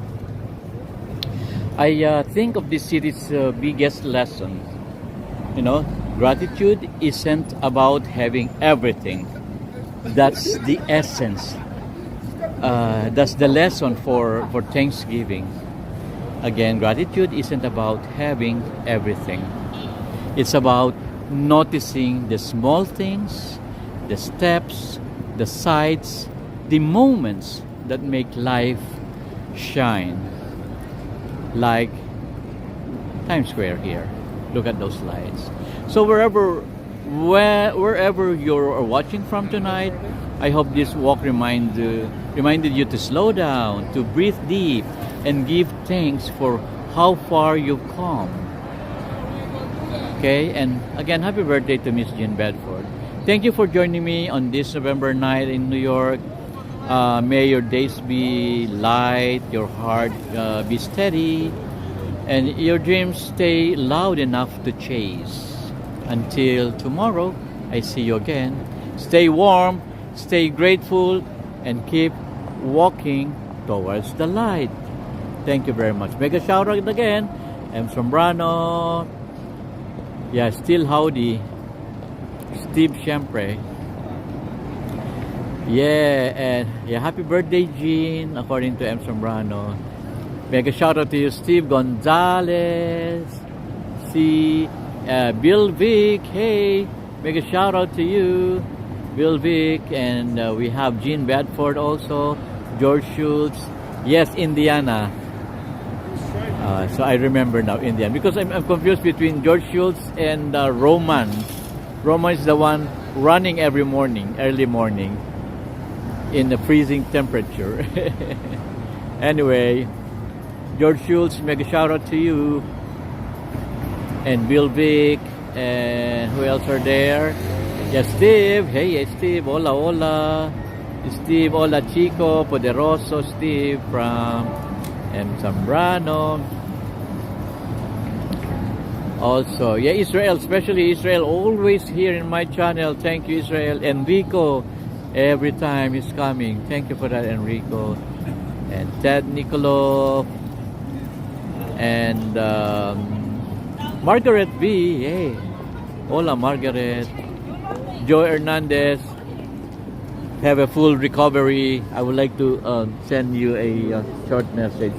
I think of this city's biggest lesson. You know, gratitude isn't about having everything. That's the essence. That's the lesson for Thanksgiving. Again, gratitude isn't about having everything. It's about noticing the small things, the steps, the sights, the moments that make life shine. Like Times Square here. Look at those lights. So wherever you're watching from tonight, I hope this walk reminded you to slow down, to breathe deep, and give thanks for how far you've come. Okay, and again, happy birthday to Miss Jean Bedford. Thank you for joining me on this November night in New York. May your days be light, your heart be steady, and your dreams stay loud enough to chase. Until tomorrow, I see you again. Stay warm, stay grateful, and keep walking towards the light. Thank you very much. Mega shout out again. I'm Sombrano. Yeah, still howdy. Steve Siempre. Yeah, and yeah, happy birthday, Jean, according to M. Sombrano. Mega shout out to you, Steve Gonzalez. See, Bill Vic, hey, mega shout out to you, Bill Vic. And we have Jean Bedford also, George Schultz. Yes, Indiana. So I remember now, Indiana, because I'm confused between George Schultz and Roman. Roman is the one running every morning, early morning, in the freezing temperature. Anyway, George Schultz, mega shout out to you. And Bill Vic, and who else are there? Yes, Steve. Hey, Steve. Hola, hola. Steve, hola, Chico. Poderoso Steve from M. Zambrano. Also, yeah, Israel, especially Israel, always here in my channel. Thank you, Israel. Enrico, every time he's coming. Thank you for that, Enrico. And Ted Nicolo. And Margaret V. Hey. Hola, Margaret. Joe Hernandez. Have a full recovery. I would like to send you a short message.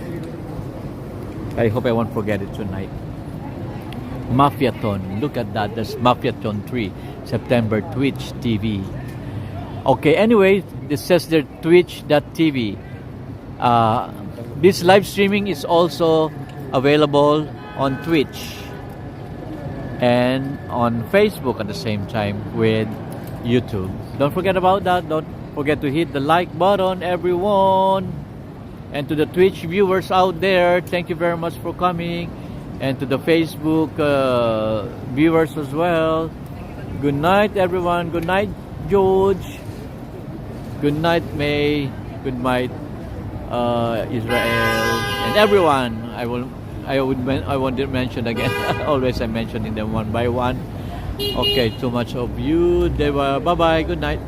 I hope I won't forget it tonight. Mafiathon. Look at that. That's Mafiathon 3. September, Twitch TV. Okay, anyway, this says there twitch.tv. This live streaming is also available on Twitch and on Facebook at the same time with YouTube. Don't forget about that. Don't forget to hit the like button, everyone. And to the Twitch viewers out there, thank you very much for coming. And to the Facebook viewers as well. Good night, everyone. Good night, George. Good night, May. Good night, Israel, and everyone. I won't mention again. Always I'm mentioning them one by one. Okay, too much of you. Bye bye. Good night.